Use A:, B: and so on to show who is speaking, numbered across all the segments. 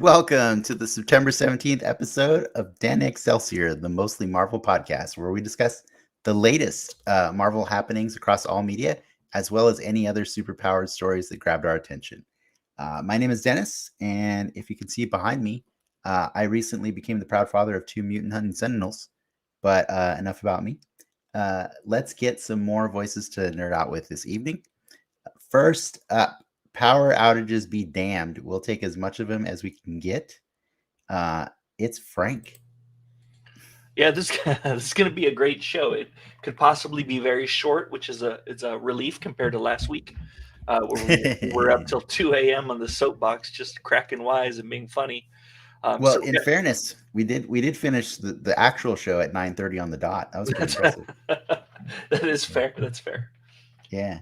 A: Welcome to the September 17th episode of Dan Excelsior, the Mostly Marvel podcast, where we discuss the latest Marvel happenings across all media, as well as any other superpowered stories that grabbed our attention. My name is Dennis, and if you can see behind me, I recently became the proud father of 2 mutant hunting sentinels, but enough about me. Let's get some more voices to nerd out with this evening. First up, power outages be damned. We'll take as much of them as we can get. It's Frank.
B: Yeah, this is going to be a great show. It could possibly be very short, which is a relief compared to last week. We're up till 2 a.m. on the soapbox, just cracking wise and being funny.
A: Well, in fairness, we did finish the actual show at 9:30 on the dot. That was pretty impressive.
B: That is fair. That's fair.
A: Yeah.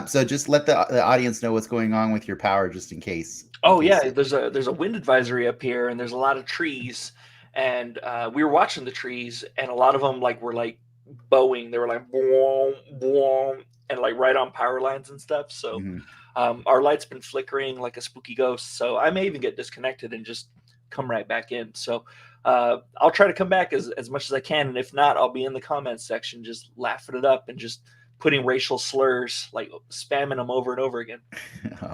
A: So just let the audience know what's going on with your power, just in case.
B: Yeah, there's a wind advisory up here, and there's a lot of trees, and we were watching the trees, and a lot of them were bowing. They were like boom, boom, and right on power lines and stuff. So our light's been flickering like a spooky ghost. So I may even get disconnected and just come right back in. So I'll try to come back as much as I can, and if not, I'll be in the comments section just laughing it up and just putting racial slurs, spamming them over and over again.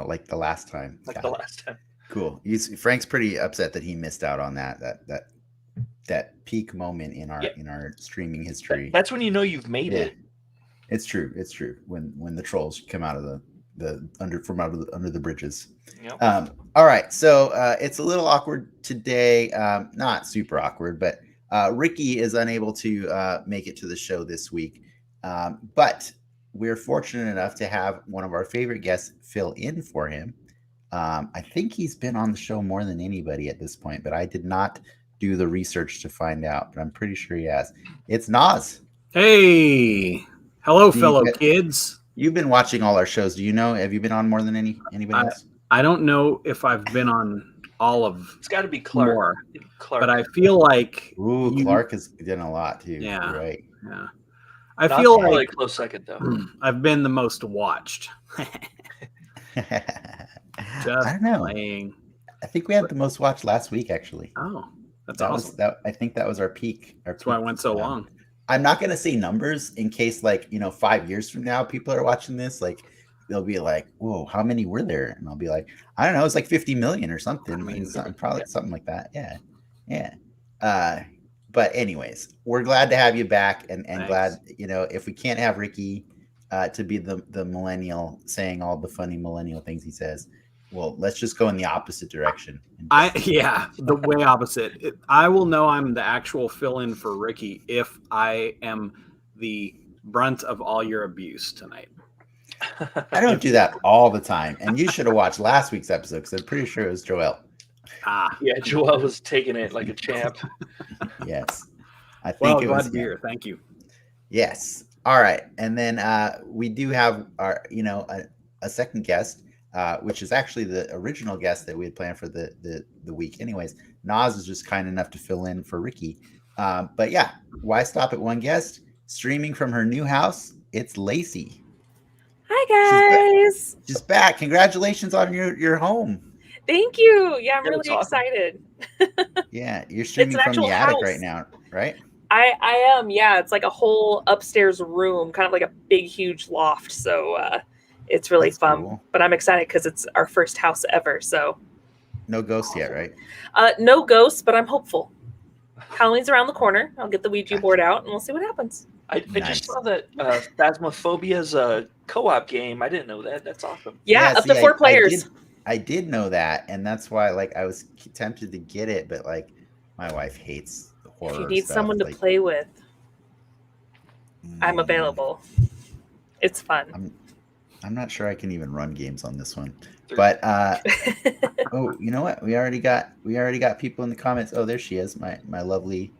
A: Like the last time.
B: The last time.
A: Cool. Frank's pretty upset that he missed out on that peak moment in our streaming history.
B: That's when you know you've made it.
A: It's true. It's true. When the trolls come out of under the bridges. Yep. All right. So it's a little awkward today. Not super awkward, but Ricky is unable to make it to the show this week. But we're fortunate enough to have one of our favorite guests fill in for him. I think he's been on the show more than anybody at this point, but I did not do the research to find out, but I'm pretty sure he has. It's Nas.
C: Hey, hello, fellow kids.
A: You've been watching all our shows. Do you know? Have you been on more than anybody else?
C: I don't know if I've been on all of.
B: It's got to be Clark.
C: More, but I feel like
A: Clark has done a lot too.
C: Yeah,
A: you're right.
C: Yeah. I feel like
B: close second though.
C: I've been the most watched.
A: I don't know.
C: Playing.
A: I think we had the most watched last week, actually.
C: Oh, that's awesome.
A: I think that was our peak.
C: That's why I went so long.
A: I'm not going to say numbers in case, 5 years from now, people are watching this. They'll be like, "Whoa, how many were there?" And I'll be like, "I don't know. It's like 50 million or something. Probably something like that." Yeah. But anyways, we're glad to have you back, and glad, if we can't have Ricky to be the millennial saying all the funny millennial things he says, well, let's just go in the opposite direction.
C: The way opposite. I will know I'm the actual fill-in for Ricky if I am the brunt of all your abuse tonight.
A: I don't do that all the time, and you should have watched last week's episode because I'm pretty sure it was Joel.
B: Yeah, Joel was taking it like a champ.
A: Yes. I think it was
C: glad to be here. Thank you.
A: Yes. All right. And then we do have our, a second guest, which is actually the original guest that we had planned for the week. Anyways, Nas is just kind enough to fill in for Ricky. But yeah, why stop at one guest? Streaming from her new house, it's Lacy.
D: Hi, guys.
A: She's back. Congratulations on your home.
D: Thank you. Yeah, I'm really excited.
A: Yeah, you're streaming from the attic right now, right?
D: I am. Yeah, it's like a whole upstairs room, kind of like a big, huge loft. So it's really fun. Cool. But I'm excited because it's our first house ever. So
A: no ghosts yet, right?
D: No ghosts, but I'm hopeful. Halloween's around the corner. I'll get the Ouija board out and we'll see what happens.
B: I just saw that Phasmophobia's a co-op game. I didn't know that. That's awesome.
D: Yeah, up to 4 players.
A: I did know that, and that's why I was tempted to get it, but my wife hates the horror.
D: If you need someone to play with, I'm available. It's fun.
A: I'm not sure I can even run games on this one. But oh, you know what? We already got people in the comments. Oh, there she is, my lovely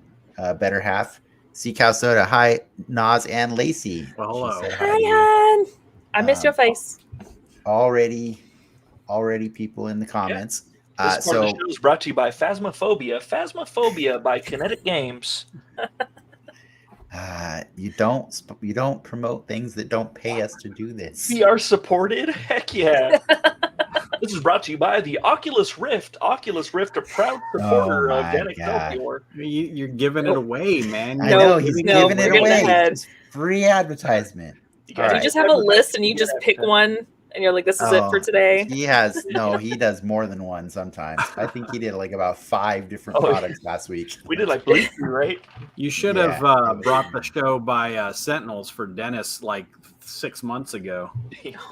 A: better half. Sea Cow Soda. Hi, Nas and Lacy.
C: Well, hello.
A: She said
D: Hi,
A: to you.
D: hon. I missed your face.
A: Already people in the comments.
B: This part of the show is brought to you by Phasmophobia. Phasmophobia by Kinetic Games.
A: You don't promote things that don't pay us to do this.
B: We are supported. Heck yeah. This is brought to you by the Oculus Rift. Oculus Rift, a proud supporter of Dan Excelsior.
C: You're giving it away, man.
A: I know he's giving it away. It's free advertisement.
D: You just have a list and you just pick one and you're like, this is it for today.
A: He does more than one sometimes. I think he did like about 5 different products last week.
B: We did like Bleach, right?
C: You should have brought the show by Sentinels for Dennis like 6 months ago.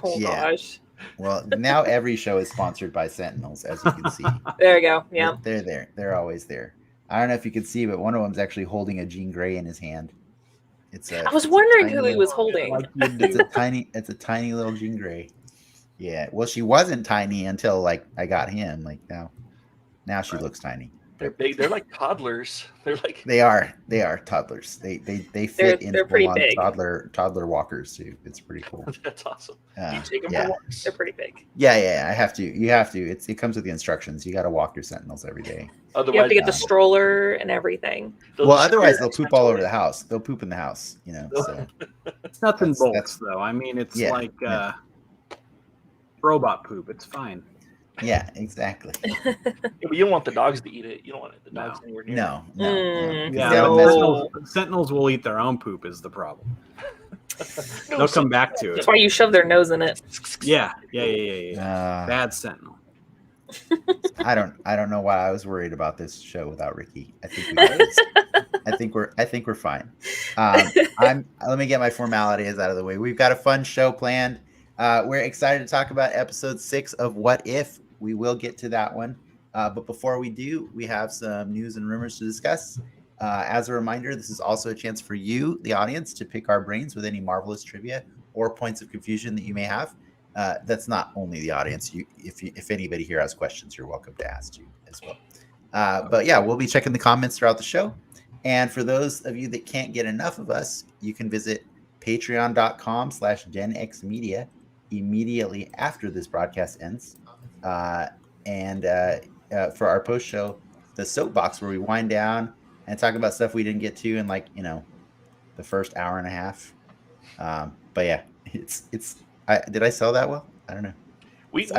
D: Oh gosh.
A: Well, now every show is sponsored by Sentinels, as you can see.
D: There you go. Yeah.
A: They're there. They're always there. I don't know if you can see, but one of them's actually holding a Jean Grey in his hand. I was
D: wondering who he was holding.
A: It's a tiny little Jean Grey. Yeah. Well, she wasn't tiny until like I got him. Like now she looks tiny.
B: They're big. They're like toddlers.
A: They are toddlers. They fit into
D: pretty big.
A: toddler walkers too. It's pretty cool.
B: That's awesome. You take them
D: for walks. They're pretty big.
A: Yeah. I have to. You have to. It comes with the instructions. You got to walk your Sentinels every day.
B: Otherwise,
D: you have to get the stroller and everything.
A: Well, otherwise they'll poop all over the house. They'll poop in the house. You know. So.
C: It's nothing bolts though. I mean, it's like robot poop. It's fine.
A: Yeah, exactly.
B: But you don't want the dogs to eat it. You don't want the dogs anywhere near.
A: No.
C: Yeah, Sentinels will eat their own poop is the problem. They'll come back to it.
D: That's why you shove their nose in it.
C: Yeah. Bad Sentinel.
A: I don't know why I was worried about this show without Ricky. I think we're fine. Let me get my formalities out of the way. We've got a fun show planned. We're excited to talk about episode 6 of What If. We will get to that one. But before we do, we have some news and rumors to discuss. As a reminder, this is also a chance for you, the audience, to pick our brains with any marvelous trivia or points of confusion that you may have. That's not only the audience. If anybody here has questions, you're welcome to ask you as well. But yeah, we'll be checking the comments throughout the show. And for those of you that can't get enough of us, you can visit patreon.com/denxmedia immediately after this broadcast ends. And for our post show, the soapbox, where we wind down and talk about stuff we didn't get to in the first hour and a half. But yeah, did I sell that well? I don't know.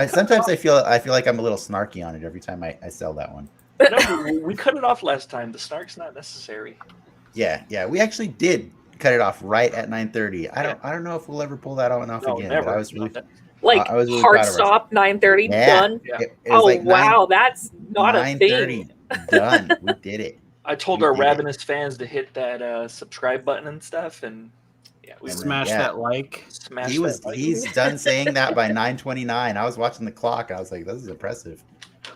A: Sometimes I feel like I'm a little snarky on it every time I sell that one.
B: No, we cut it off last time. The snark's not necessary.
A: Yeah, we actually did cut it off right at 9:30. I don't know if we'll ever pull that on off again.
B: Never.
A: But I was really
D: hard stop 9:30 done.
A: Yeah. It was
D: that's not a thing.
A: Done. We did it.
B: I told our ravenous fans to hit that subscribe button and stuff, and we
C: smash that like.
A: He's done saying that by 9:29. I was watching the clock. I was like, this is impressive.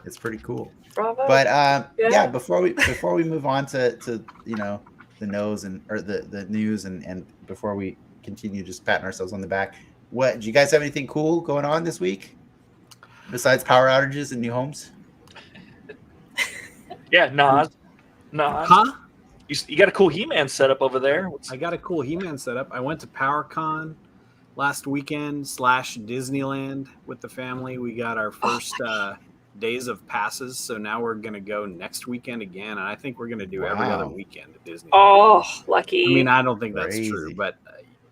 A: It's pretty cool.
D: Bravo.
A: But before we move on to the nose or the news and before we continue just patting ourselves on the back, do you guys have anything cool going on this week besides power outages and new homes?
B: Yeah, Nas.
C: Huh?
B: You got a cool He-Man setup over there.
C: I got a cool He-Man setup. I went to PowerCon last weekend / Disneyland with the family. We got our first days of passes, so now we're going to go next weekend again, and I think we're going to do every other weekend at Disneyland.
D: Oh, lucky.
C: I mean, I don't think that's true, but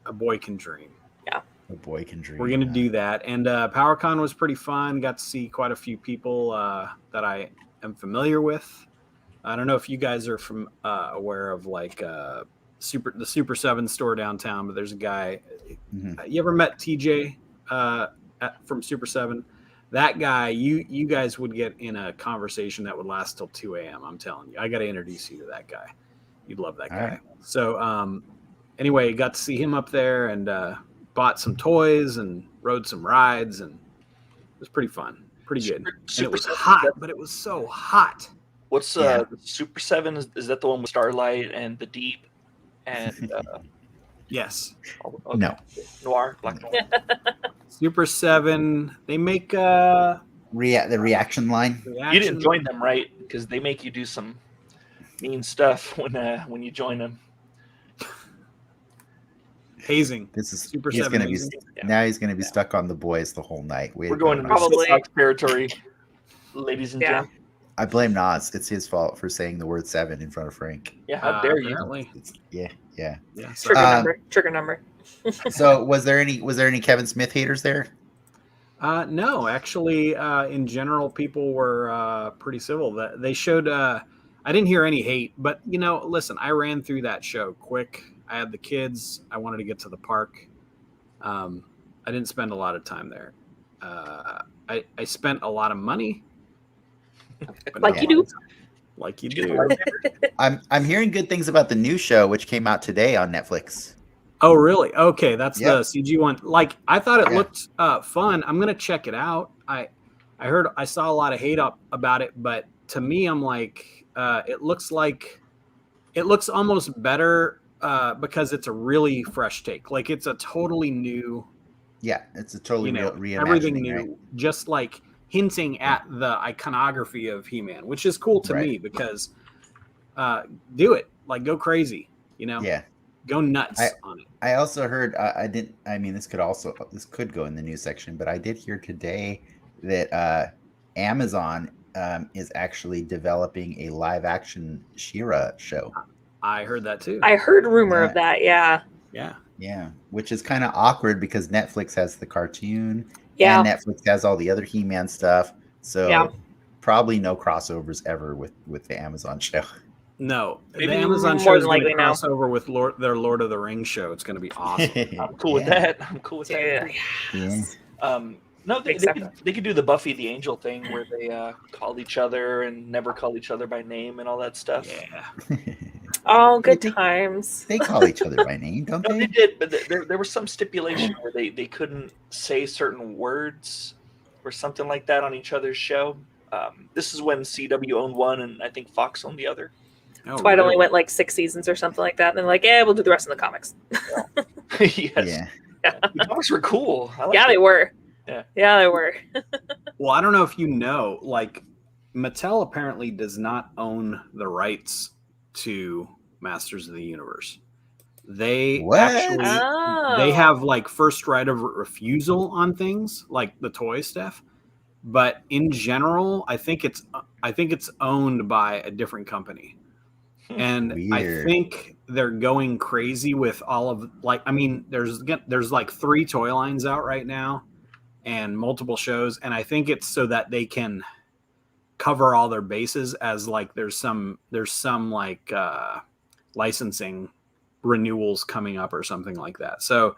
C: a boy can dream.
D: Yeah.
A: A boy can dream.
C: We're going to do that, and PowerCon was pretty fun. Got to see quite a few people that I am familiar with. I don't know if you guys are aware of the Super 7 store downtown, but there's a guy. Mm-hmm. You ever met TJ from Super 7? That guy, you guys would get in a conversation that would last till 2 a.m. I'm telling you. I got to introduce you to that guy. You'd love that guy. Right. So anyway, got to see him up there and bought some toys and rode some rides, and it was pretty fun. Pretty good. And it was hot, but it was so hot.
B: What's Super 7? Is that the one with Starlight and the Deep? And
C: yes.
B: Okay.
A: No.
B: Noir, Black Noir.
C: Super 7. They make
A: The reaction line.
B: You didn't join them, right? Because they make you do some mean stuff when you join them.
C: hazing.
A: This is
C: Super
A: he's
C: 7
A: gonna be
C: hazing.
A: now he's gonna be stuck on the boys the whole night.
B: We're going into
D: Probably.
B: soapbox territory, ladies and gentlemen.
A: I blame Nas. It's his fault for saying the word 7 in front of Frank.
B: Yeah, how dare you?
C: Apparently.
A: Yeah.
C: So,
D: Trigger number.
A: So was there any Kevin Smith haters there?
C: no, actually, in general, people were pretty civil. They showed. I didn't hear any hate, but listen, I ran through that show quick. I had the kids. I wanted to get to the park. I didn't spend a lot of time there. I spent a lot of money. but
D: Like
C: not
D: you
C: a lot
D: do.
C: of time. Like you do.
A: I'm hearing good things about the new show, which came out today on Netflix.
C: Oh, really? Okay, that's
A: Yep.
C: the CG one. Like, I thought it
A: Yeah.
C: looked fun. I'm gonna check it out. I saw a lot of hate up about it, but to me, I'm like, it looks almost better because it's a really fresh take. Like, it's a totally new,
A: Yeah, it's a totally reimagining,
C: everything new,
A: right?
C: just like hinting at the iconography of He-Man, which is cool to me because do it, like, go crazy,
A: Yeah.
C: go nuts on it.
A: I also heard this could go in the news section, but I did hear today that Amazon is actually developing a live action She-Ra show.
C: I heard that too.
D: I heard rumor of that. Yeah.
A: Yeah, which is kind of awkward because Netflix has the cartoon
D: Yeah.
A: and Netflix has all the other He-Man stuff. So probably no crossovers ever with the Amazon show.
C: No,
B: Maybe
C: the Amazon
D: more
C: show is
D: than
C: going to
D: likely now.
C: cross over with their Lord of the Rings show. It's going to be awesome.
B: I'm cool with that. I'm cool with
D: Yeah.
B: that. No, they could do the Buffy the Angel thing where they call each other and never call each other by name and all that stuff.
C: Yeah.
D: Oh, good times.
A: They call each other by name, don't
B: No,
A: they?
B: they did, but there was some stipulation where they couldn't say certain words or something like that on each other's show. This is when CW owned one and I think Fox owned the other.
C: Oh,
D: That's why it
C: really?
D: only went like 6 seasons or something like that. And then like, we'll do the rest in the comics.
B: Yes.
A: Yeah.
B: The comics were cool. I liked
D: Yeah, they
B: it.
D: were.
B: Yeah.
D: Yeah, they were.
C: Well, I don't know if you know, like, Mattel apparently does not own the rights to Masters of the Universe. They
A: What?
C: actually
D: Oh.
C: they have like first right of refusal on things like the toy stuff, but in general, I think it's owned by a different company. And I
A: Weird.
C: think they're going crazy with all of, like, I mean, there's like 3 toy lines out right now and multiple shows, and I think it's so that they can cover all their bases as like there's some like licensing renewals coming up or something like that. So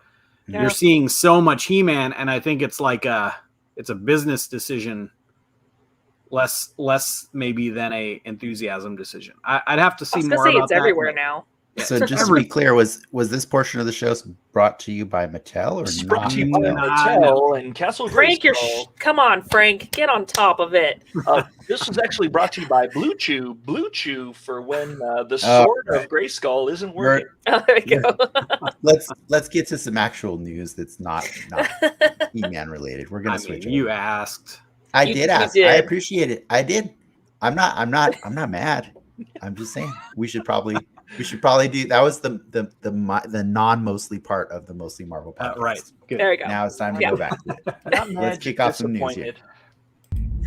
D: Yeah.
C: you're seeing so much He-Man, and I think it's like it's a business decision less maybe than a enthusiasm decision. I'd have to
D: I
C: see
D: was
C: more
D: gonna say
C: about
D: it's
C: that,
D: everywhere
C: but-
D: now.
A: So just to be clear, was this portion of the show brought to you by Mattel or
B: It's
A: not?
B: brought to you by
C: No.
B: Mattel and Castle
D: Frank,
B: Grayskull.
D: come on, Frank, get on top of it.
B: This was actually brought to you by Blue Chew for when the
A: Oh,
B: sword
A: right.
B: of Grayskull isn't working.
D: Oh, there we go.
A: Let's get to some actual news that's not He-Man related. We're gonna
C: I
A: switch.
C: mean, you asked.
A: I
D: You
A: did ask.
D: did.
A: I appreciate it. I did. I'm not mad. I'm just saying we should probably do that. Was the non-mostly part of the Mostly Marvel podcast.
C: Right. Good.
D: There we go.
A: Now it's time to
D: Yeah.
A: go back to it.
B: Not mad,
A: Let's kick off some news here.
B: disappointed.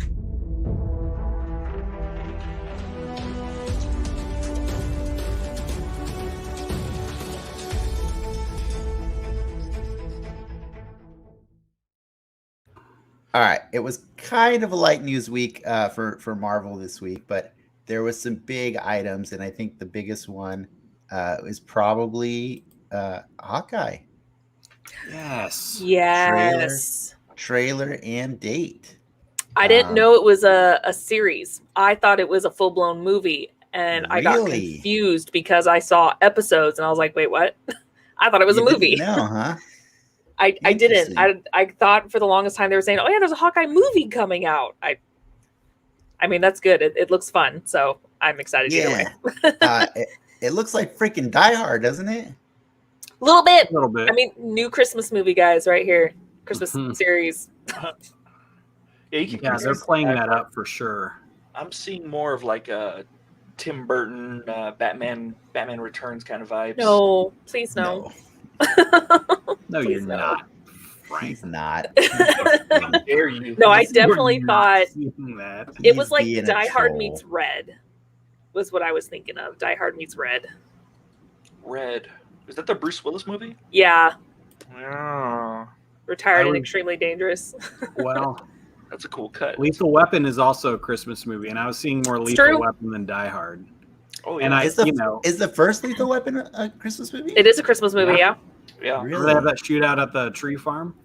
A: All right. It was kind of a light news week for Marvel this week, but there was some big items, and I think the biggest one is probably Hawkeye
C: Yes.
D: Yes.
A: trailer and date.
D: I didn't know it was a series. I thought it was a full blown movie, and I got
A: Really?
D: confused because I saw episodes, and I was like, "Wait, what?" I thought it was
A: You
D: a movie.
A: didn't know, huh?
D: I didn't.
A: Interesting.
D: I thought for the longest time they were saying, "Oh yeah, there's a Hawkeye movie coming out." I mean, that's good. It looks fun, so I'm excited either way.
A: Yeah. It looks like freaking Die Hard, doesn't it?
D: A little bit.
C: A little bit.
D: I mean, new Christmas movie, guys, right here. Christmas series.
B: Yeah, you can
C: Yeah, they're playing that up for sure.
B: I'm seeing more of like a Tim Burton, Batman Returns kind of vibes.
D: No, please no.
C: No,
D: Please
C: you're
D: no.
C: not. Frank.
A: He's not.
B: How dare you?
D: No, I
C: You are
D: definitely
C: not
D: thought
C: seeing that.
D: it was
A: He's
D: like
A: being a
D: Die Hard
A: troll.
D: meets Red. Was what I was thinking of. Die Hard meets Red.
B: Red. Is that the Bruce Willis movie?
D: Yeah,
B: Yeah.
D: Retired and
C: was-
D: Extremely Dangerous.
C: Well,
B: That's a cool cut.
C: Lethal Weapon is also a Christmas movie, and I was seeing more
D: It's
C: Lethal
D: true.
C: Weapon than Die Hard.
B: Oh, yeah.
C: And
A: Is the,
C: you know,
A: is the first Lethal Weapon a Christmas movie?
D: It is a Christmas movie, yeah.
B: yeah.
C: remember they have that shootout at the tree farm?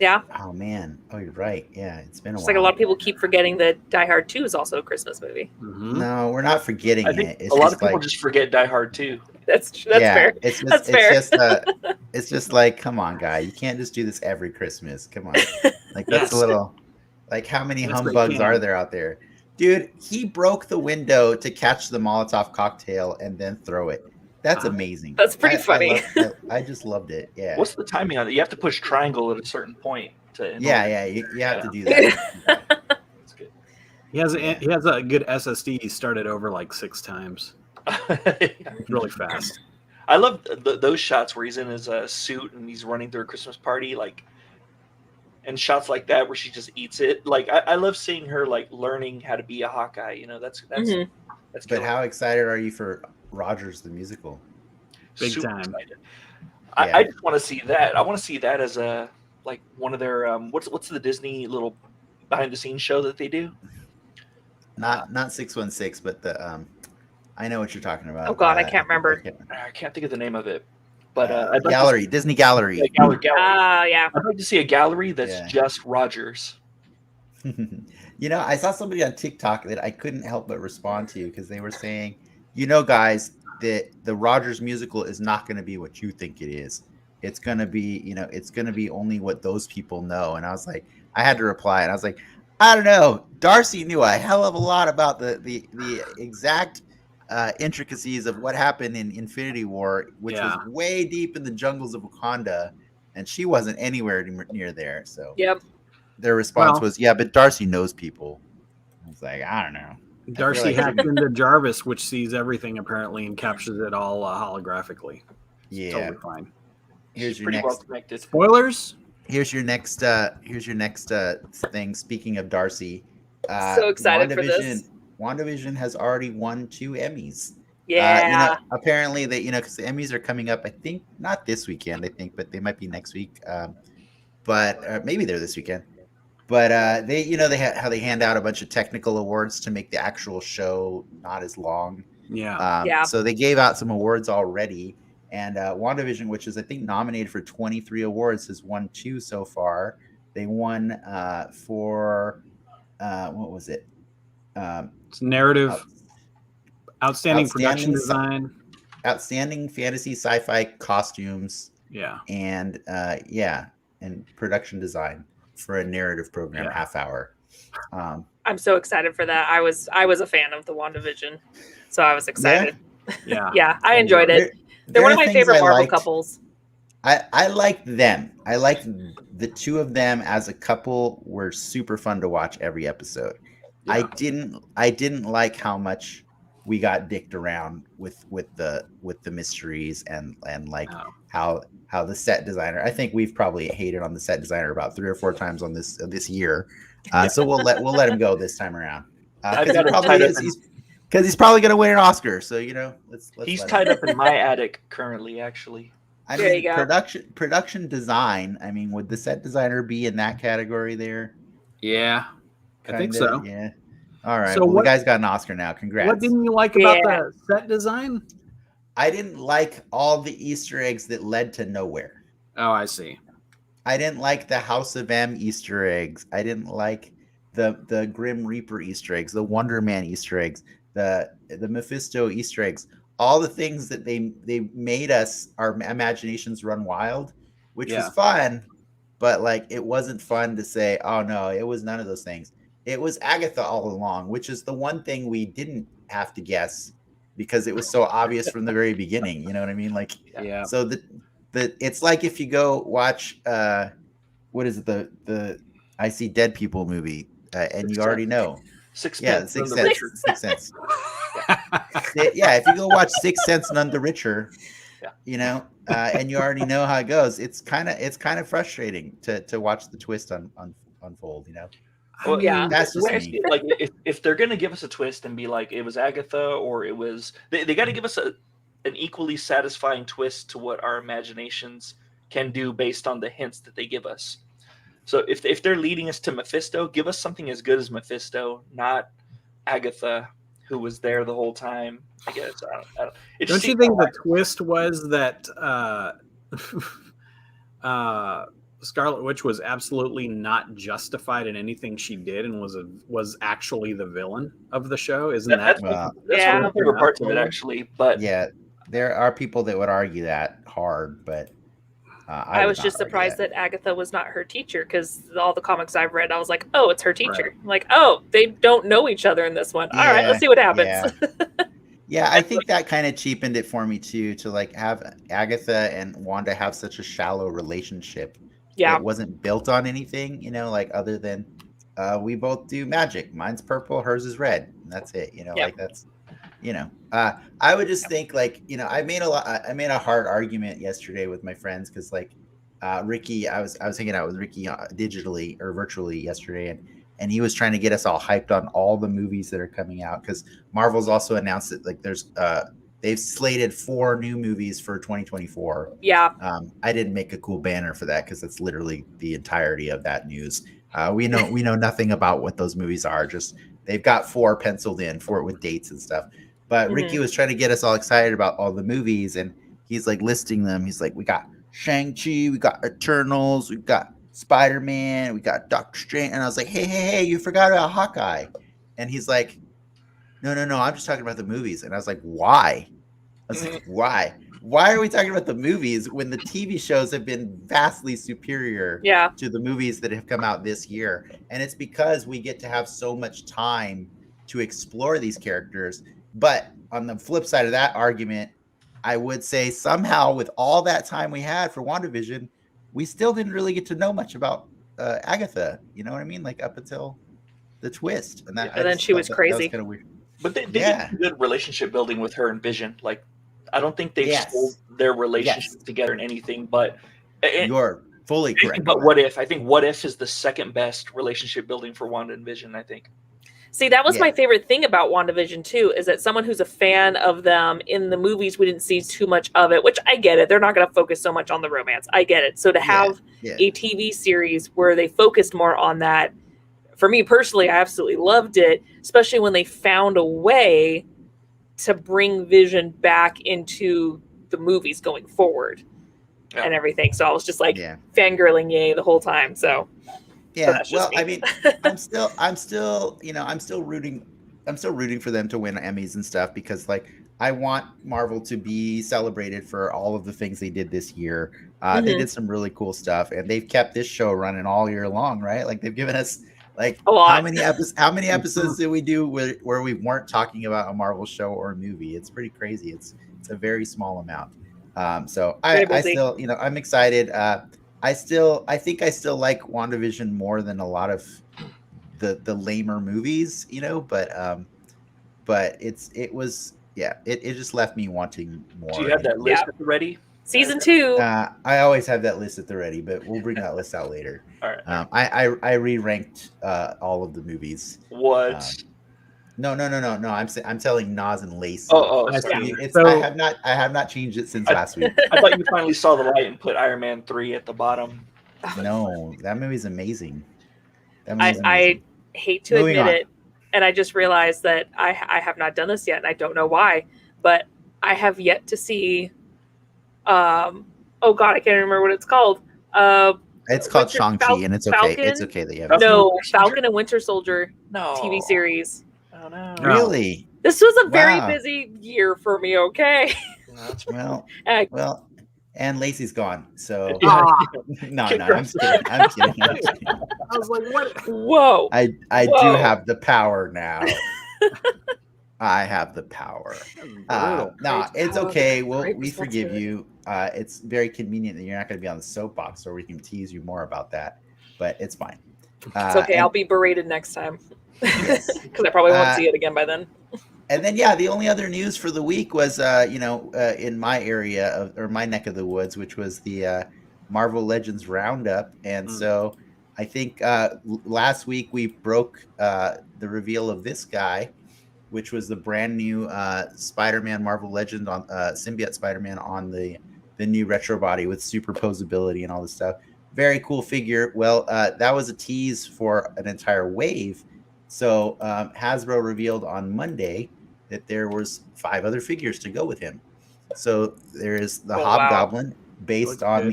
D: Yeah.
A: Oh man. Oh, you're right. Yeah, it's been a
D: Just
A: while.
D: like a lot of people keep forgetting that Die Hard 2 is also a Christmas movie.
C: Mm-hmm.
A: No, we're not forgetting
B: I
A: it.
B: think
A: It's
B: a lot
A: just
B: of people
A: like,
B: just forget Die Hard too.
D: That's
A: yeah,
D: fair.
A: It's just,
D: That's fair.
A: it's just like, come on, guy, you can't just do this every Christmas. Come on, like that's
B: Yes.
A: a little, like how many
C: Yes, they
A: humbugs
C: can.
A: are there out there, dude? He broke the window to catch the Molotov cocktail and then throw it. That's amazing.
D: That's pretty funny.
A: I just loved it. Yeah.
B: What's the timing on it? You have to push triangle at a certain point to.
A: Yeah, you have to do that.
B: That's good.
C: He has a good SSD. He started over like 6 times. It's really fast.
B: I love those shots where he's in his suit and he's running through a Christmas party, like, and shots like that where she just eats it. Like, I love seeing her like learning how to be a Hawkeye. You know, that's
D: Mhm.
B: that's.
A: But
B: killer.
A: how excited are you for Rogers the musical?
C: Big
B: Super
C: time.
B: excited.
A: Yeah.
B: I just want to see that. I want to see that as a like one of their what's the Disney little behind the scenes show that they do?
A: Not 616, but the I know what you're talking about.
D: Oh, God, I can't remember.
B: I can't think of the name of it, but I'd like
A: Gallery, Disney Gallery.
B: to see, gallery.
D: Yeah.
B: I'd like to see a gallery that's
A: Yeah.
B: just Rogers.
A: You know, I saw somebody on TikTok that I couldn't help but respond to because they were saying, you know, guys, that the Rogers musical is not going to be what you think it is. It's going to be, you know, it's going to be only what those people know. And I was like, I had to reply, and I was like, I don't know. Darcy knew a hell of a lot about the exact intricacies of what happened in Infinity War, which was way deep in the jungles of Wakanda, and she wasn't anywhere near there. So
D: Yep.
A: their response was, yeah, but Darcy knows people. I was like, I don't know.
C: Darcy
A: like-
C: hacked into Jarvis, which sees everything apparently and captures it all holographically. It's
A: Yeah.
C: totally fine.
A: Here's
B: She's
A: your
B: pretty well
A: next.
B: connected.
C: Spoilers?
A: Here's your next. Thing. Speaking of Darcy,
D: So excited for this.
A: WandaVision has already won 2 Emmys.
D: Yeah.
A: You know, apparently they, you know, because the Emmys are coming up. I think not this weekend. I think, but they might be next week. But maybe they're this weekend. But they, you know, how they hand out a bunch of technical awards to make the actual show not as long.
C: Yeah.
D: Yeah.
A: So they gave out some awards already, and WandaVision, which is I think nominated for 23 awards, has won 2 so far. They won for what was it?
C: It's narrative, outstanding production
A: outstanding
C: design.
A: Outstanding fantasy sci-fi costumes,
C: Yeah.
A: and and production design for a narrative program, half hour.
D: I'm so excited for that. I was a fan of the WandaVision, so I was excited.
C: Yeah.
D: Yeah, I enjoyed it. They're one of my favorite Marvel couples.
A: I liked them. I liked the 2 of them as a couple. Were super fun to watch every episode.
C: Yeah.
A: I didn't like how much we got dicked around with the mysteries and like how the set designer. I think we've probably hated on the set designer about 3 or 4 times on this year. So we'll let him go this time around. Because he's probably going to win an Oscar. So, you know, let's
B: He's
A: let
B: tied
A: him.
B: up in my attic currently, actually.
A: I
D: There
A: mean,
D: you go.
A: production design. I mean, would the set designer be in that category there?
C: Yeah. I think
A: Kinda,
C: so.
A: Yeah. All right.
C: So
A: well,
C: what-
A: the guy's got an Oscar now. Congrats.
C: What didn't you like about
D: Yeah.
C: the set design?
A: I didn't like all the Easter eggs that led to nowhere.
C: Oh, I see.
A: I didn't like the House of M Easter eggs. I didn't like the Grim Reaper Easter eggs, the Wonder Man Easter eggs, the Mephisto Easter eggs. All the things that they made our imaginations run wild, which was fun, but like it wasn't fun to say, oh no, it was none of those things. It was Agatha all along, which is the one thing we didn't have to guess because it was so obvious from the very beginning. You know what I mean? Like,
C: Yeah.
A: so the it's like if you go watch what is it? The I See Dead People movie, and you already know. Yeah,
B: Sixth Sense.
A: Sixth Sense. Yeah, if you go watch Sixth Sense, None the Richer, you know, and you already know how it goes. It's kind of frustrating to watch the twist unfold. You know.
B: Well,
D: Yeah.
A: That's just me.
B: Like if they're gonna give us a twist and be like it was Agatha or it was they got to give us an equally satisfying twist to what our imaginations can do based on the hints that they give us. So if they're leading us to Mephisto, give us something as good as Mephisto, not Agatha, who was there the whole time. I guess I don't.
C: Don't you think the twist was that Scarlet Witch was absolutely not justified in anything she did and was actually the villain of the show? Isn't
B: that's one of my favorite parts of it, actually. But
A: yeah, there are people that would argue that hard, but
D: I was just surprised that Agatha was not her teacher, because all the comics I've read, I was like, oh, it's her teacher.
A: Right.
D: I'm like, oh, they don't know each other in this one. All right, let's see what happens.
A: Yeah, I think that kind of cheapened it for me too, to like have Agatha and Wanda have such a shallow relationship.
D: Yeah,
A: it wasn't built on anything, you know, like other than we both do magic. Mine's purple, hers is red. And that's it, you know. Like that's, you know. I would just think like, you know, I made a hard argument yesterday with my friends because like Ricky, I was hanging out with Ricky digitally or virtually yesterday, and he was trying to get us all hyped on all the movies that are coming out, because Marvel's also announced that like there's they've slated 4 new movies for 2024.
D: Yeah.
A: I didn't make a cool banner for that because that's literally the entirety of that news. We know nothing about what those movies are. Just they've got 4 penciled in for it with dates and stuff. But Ricky was trying to get us all excited about all the movies, and he's like listing them. He's like, we got Shang-Chi, we got Eternals, we got Spider-Man, we got Doctor Strange. And I was like, hey, you forgot about Hawkeye. And he's like, no, I'm just talking about the movies. And I was like, why? I was like, why? Why are we talking about the movies when the TV shows have been vastly superior to the movies that have come out this year? And it's because we get to have so much time to explore these characters. But on the flip side of that argument, I would say somehow with all that time we had for WandaVision, we still didn't really get to know much about Agatha. You know what I mean? Like up until the twist. And
D: then she was crazy.
A: That was kind of weird.
B: But they did good relationship building with her and Vision. Like, I don't think they've sold their relationship together in anything. But
A: you're fully correct.
B: But What If? I think What If is the second best relationship building for Wanda and Vision, I think.
D: See, that was my favorite thing about WandaVision, too, is that someone who's a fan of them in the movies, we didn't see too much of it, which I get it. They're not going to focus so much on the romance. I get it. So to have a TV series where they focused more on that, for me personally, I absolutely loved it, especially when they found a way to bring Vision back into the movies going forward and everything. So I was just like fangirling yay the whole time. So
A: yeah, well, I mean, I'm still, you know, I'm still rooting for them to win Emmys and stuff, because like I want Marvel to be celebrated for all of the things they did this year. They did some really cool stuff, and they've kept this show running all year long, right? Like they've given us like how many episodes did we do where we weren't talking about a Marvel show or a movie? It's pretty crazy. It's a very small amount. So I still, you know, I'm excited. I think I still like WandaVision more than a lot of the lamer movies, you know, but it just left me wanting more.
B: Do you have that list at the ready?
D: Season 2.
A: I always have that list at the ready, but we'll bring that list out later.
B: All right.
A: I re-ranked all of the movies.
B: What?
A: No. I'm telling Nas and Lacy. I have not changed it since last week.
B: I thought you finally saw the light and put Iron Man 3 at the bottom.
A: No, that movie's amazing.
D: I hate to admit it, and I just realized that I have not done this yet, and I don't know why, but I have yet to see. Oh God, I can't remember what it's called.
A: It's called Shang-Chi, and it's okay.
D: Falcon?
A: It's okay that you have
D: Falcon and Winter Soldier TV series.
B: Oh no!
A: Really?
D: This was a very busy year for me. Okay.
A: Well, and Lacey's gone. So no, I'm kidding. I'm kidding.
C: I was like, what?
D: Whoa!
A: I do have the power now. I have the power. No, it's okay. We forgive you. It's very convenient that you're not going to be on the soapbox, so we can tease you more about that. but it's fine.
D: It's okay. I'll be berated next time because I probably won't see it again by then.
A: And then, the only other news for the week was, in my area or my neck of the woods, which was the Marvel Legends Roundup. And so I think last week we broke the reveal of this guy, which was the brand new Spider-Man Marvel Legend on symbiote Spider-Man on the new retro body with superposability and all this stuff. Very cool figure. Well, that was a tease for an entire wave. So Hasbro revealed on Monday that there was 5 other figures to go with him. So there's the Hobgoblin based on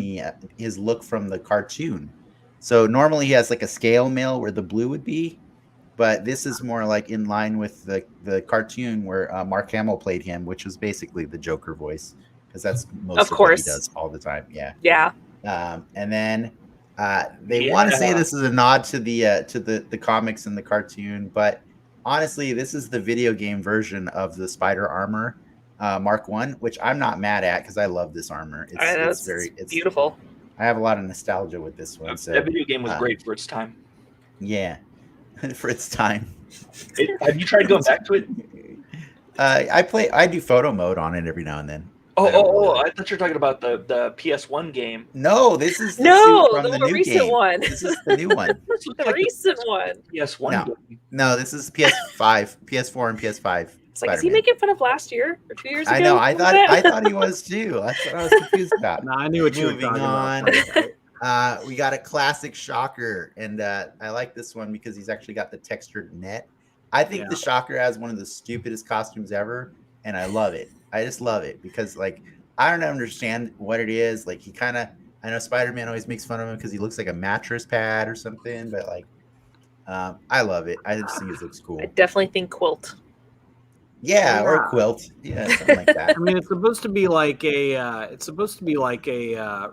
A: his look from the cartoon. So normally he has like a scale mail where the blue would be, but this is more like in line with the cartoon where Mark Hamill played him, which was basically the Joker voice, because that's most of what he does all the time. Yeah. And then they want to say this is a nod to the comics and the cartoon, but honestly, this is the video game version of the Spider Armor Mark 1, which I'm not mad at because I love this armor. It's
D: beautiful.
A: I have a lot of nostalgia with this one. So
B: that video game was great for its time.
A: Yeah, for its time.
B: Have you tried going back to it?
A: I do photo mode on it every now and then.
B: I thought you were talking about the PS1 game.
A: No, this is the new
D: recent
A: game.
D: one.
A: This is the new one.
D: The recent one.
B: PS1 game.
A: No, this is PS5, PS4, and PS5.
D: It's like, is he making fun of last year or 2 years ago?
A: I know. I thought he was too. That's what I was confused about.
C: No, I knew what you were talking
A: about. We got a classic Shocker, and I like this one because he's actually got the textured net. I think the Shocker has one of the stupidest costumes ever, and I love it. I just love it because, like, I don't understand what it is. Like, I know Spider-Man always makes fun of him because he looks like a mattress pad or something, but like, I love it. I just think it looks cool.
D: I definitely think quilt.
A: Yeah, or a quilt. Yeah, something like that.
C: I mean, it's supposed to be like a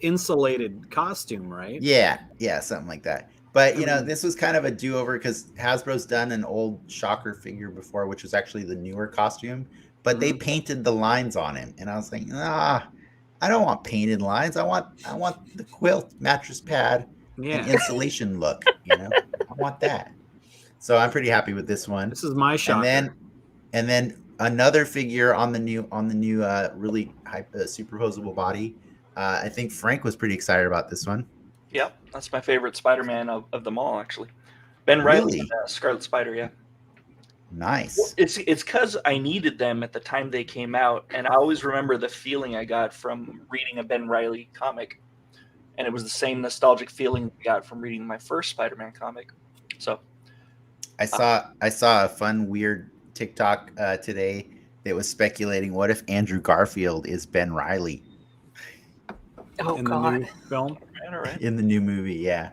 C: insulated costume, right?
A: Yeah, something like that. But this was kind of a do-over because Hasbro's done an old Shocker figure before, which was actually the newer costume. But they painted the lines on him, and I was like, I don't want painted lines. I want the quilt mattress pad and insulation look. I want that. So I'm pretty happy with this one.
C: This is my Shocker.
A: And then another figure on the new really superposable body. I think Frank was pretty excited about this one.
B: Yep, that's my favorite Spider-Man of them all, actually. Ben Reilly, Scarlet Spider, yeah.
A: Nice.
B: Well, it's because I needed them at the time they came out, and I always remember the feeling I got from reading a Ben Reilly comic, and it was the same nostalgic feeling I got from reading my first Spider-Man comic. So,
A: I saw a fun, weird TikTok today that was speculating, what if Andrew Garfield is Ben Reilly?
D: Oh,
C: in
D: God.
C: The new film?
A: In the new movie, yeah.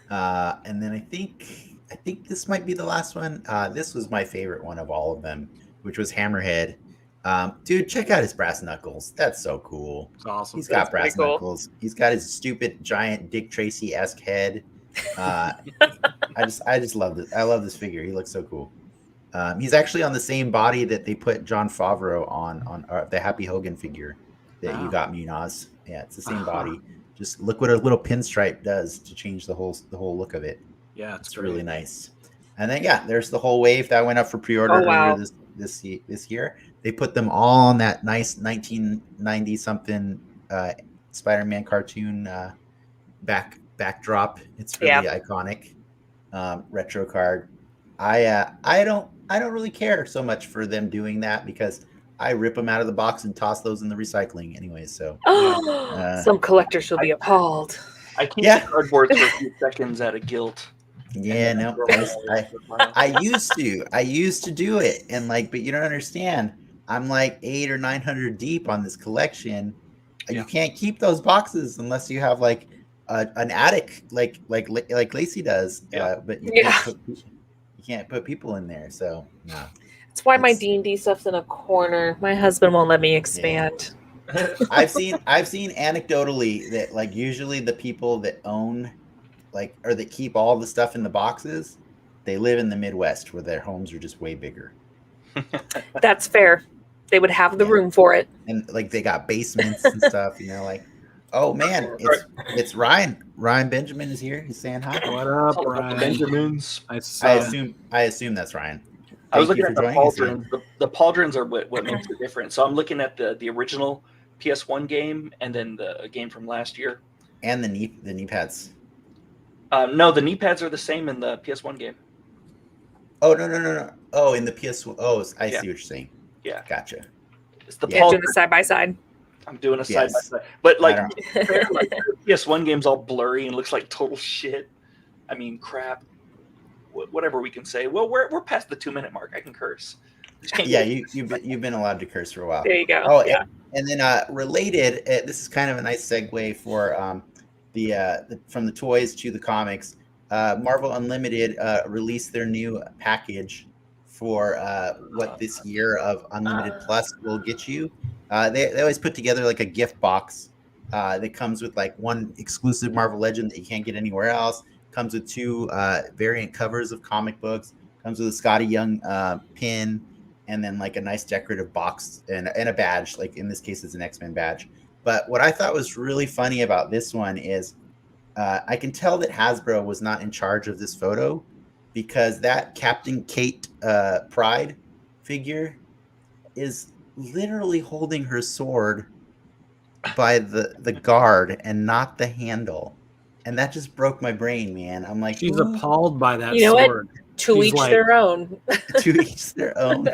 A: And then I think this might be the last one. This was my favorite one of all of them, which was Hammerhead. Dude, check out his brass knuckles. That's so cool.
C: It's awesome.
A: He's got brass knuckles. He's got his stupid giant Dick Tracy-esque head. I just love it. I love this figure. He looks so cool. He's actually on the same body that they put Jon Favreau on the Happy Hogan figure that you got me, Nas. Yeah, it's the same body. Just look what a little pinstripe does to change the whole look of it.
C: Yeah,
A: it's really nice. And then there's the whole wave that went up for pre-order earlier this year. They put them all on that nice 1990 something Spider-Man cartoon backdrop. It's really iconic retro card. I don't really care so much for them doing that because I rip them out of the box and toss those in the recycling anyway. So
D: some collectors will be appalled.
B: I keep the cardboard for a few seconds out of guilt.
A: Yeah, no, I used to do it, and but you don't understand. I'm like 800 or 900 deep on this collection. Yeah. You can't keep those boxes unless you have like an attic, like Lacy does.
B: Yeah.
A: But you can't put people in there. So no.
D: That's why my D&D stuff's in a corner. My husband won't let me expand.
A: Yeah. I've seen anecdotally that usually the people that own or that keep all the stuff in the boxes, they live in the Midwest where their homes are just way bigger.
D: That's fair. They would have the room for it.
A: And they got basements and stuff, Oh man, it's Ryan. Ryan Benjamin is here. He's saying hi.
C: What up,
B: All about the
C: Ryan?
B: Benjamins.
C: Nice to
A: I
C: see ya.
A: assume that's Ryan.
B: I was
A: Thank you
B: looking
A: for
B: at the
A: joining us here.
B: pauldrons. The pauldrons are what makes it different. So I'm looking at the original PS1 game and then the game from last year.
A: And the knee pads.
B: No, the knee pads are the same in the PS1 game.
A: Oh no. Oh, in the PS1. Oh, I see what you're saying.
B: Yeah,
A: Gotcha.
B: it's the
A: Yeah.
D: Doing
B: pauldron.
D: the side by side.
B: I'm doing a side by
A: Yes.
B: side, but like,
A: I
B: like the PS1 game's all blurry and looks like total shit. I mean, crap. Whatever we can say. Well, we're past the 2-minute mark. I can curse. Just can't
A: Yeah,
B: get-
A: you've been allowed to curse for a while.
D: There you go.
A: Oh,
D: Yeah.
A: and then related, this is kind of a nice segue for the from the toys to the comics. Marvel Unlimited released their new package for what this year of Unlimited Plus will get you. They always put together like a gift box that comes with like one exclusive Marvel Legend that you can't get anywhere else. Comes with 2 variant covers of comic books. Comes with a Scotty Young pin, and then like a nice decorative box and a badge. Like in this case, it's an X-Men badge. But what I thought was really funny about this one is I can tell that Hasbro was not in charge of this photo, because that Captain Kate Pride figure is literally holding her sword by the guard and not the handle. And that just broke my brain, man. I'm like,
C: She's
A: "Ooh."
C: appalled by that
D: You know what?
C: sword.
D: To
C: She's
D: each
C: like-
D: their own.
A: To each their own.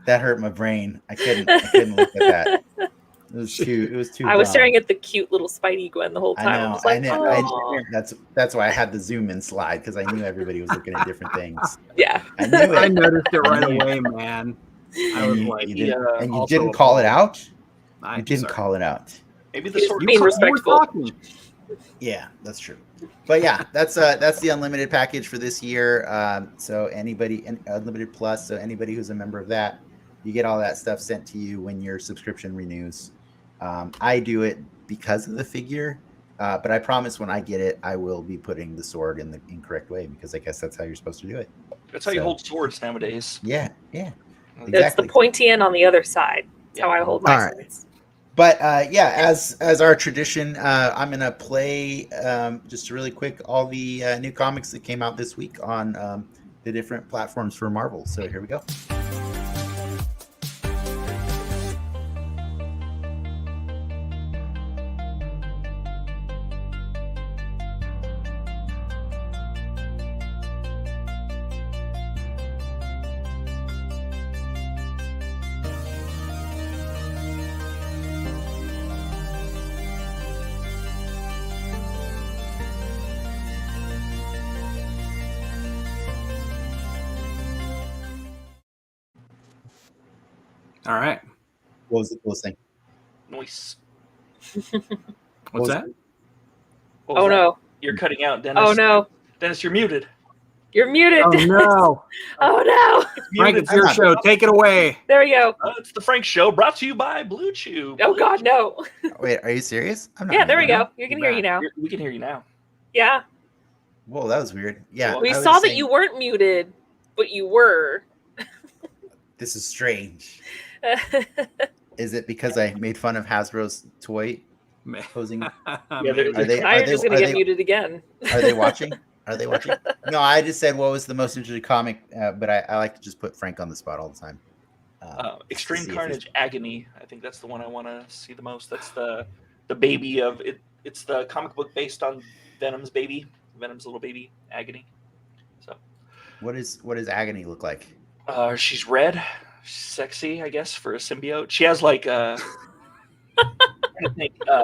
A: That hurt my brain. I couldn't look at that. It was too
D: I was
A: dumb.
D: staring at the cute little Spidey Gwen the whole time. I was like, oh.
A: That's why I had the zoom in slide, because I knew everybody was looking at different things.
D: Yeah.
A: I knew it.
C: I noticed it right
A: I knew it.
C: away, man. I was like,
A: you
C: also
A: didn't call it out.
C: I'm
A: You didn't
C: sorry.
A: call it out.
B: Maybe the
D: He's
B: sword.
D: being
C: You were
D: respectful.
C: talking.
A: Yeah, that's true. But yeah, that's the unlimited package for this year. So anybody, Unlimited Plus, so anybody who's a member of that, you get all that stuff sent to you when your subscription renews. I do it because of the figure, but I promise when I get it, I will be putting the sword in the incorrect way, because I guess that's how you're supposed to do it.
B: That's how you
A: So-
B: hold swords nowadays.
A: Yeah,
D: That's
A: exactly.
D: the pointy end on the other side. That's how I hold my
A: All right.
D: swords.
A: But yeah, as our tradition, I'm gonna play just really quick all the new comics that came out this week on the different platforms for Marvel. So here we go.
C: All right.
A: What was the coolest thing?
B: Noise.
C: What's that?
B: What was
D: Oh
B: that?
D: no.
B: You're cutting out, Dennis.
D: Oh no.
B: Dennis, you're muted.
D: You're muted.
C: Oh no,
D: Oh no.
C: Frank,
B: Muted.
C: it's your show. Take it away.
D: There we go.
B: It's the Frank Show, brought to you by Blue Chew.
D: Oh God, no.
A: Wait, are you serious? I'm not
D: Yeah, there we
A: muted.
D: go. You can hear you now.
B: We can hear you now.
D: Yeah.
A: Whoa, that was weird. Yeah,
D: We
A: I was
D: saw that
A: saying,
D: you weren't muted, but you were.
A: This is strange. Is it because I made fun of Hasbro's toy posing?
B: Yeah,
D: now
A: Are they-
D: you're just gonna
A: are
D: get
A: they-
D: muted again.
A: Are they watching? Are they watching? No, I just said what was the most interesting comic, but I like to just put Frank on the spot all the time.
B: Extreme
A: see if
B: Carnage Agony. I think that's the one I want to see the most. That's the baby of it. It's the comic book based on Venom's baby, Venom's little baby, Agony. So,
A: What does Agony look like?
B: she's red, sexy, I guess, for a symbiote. She has like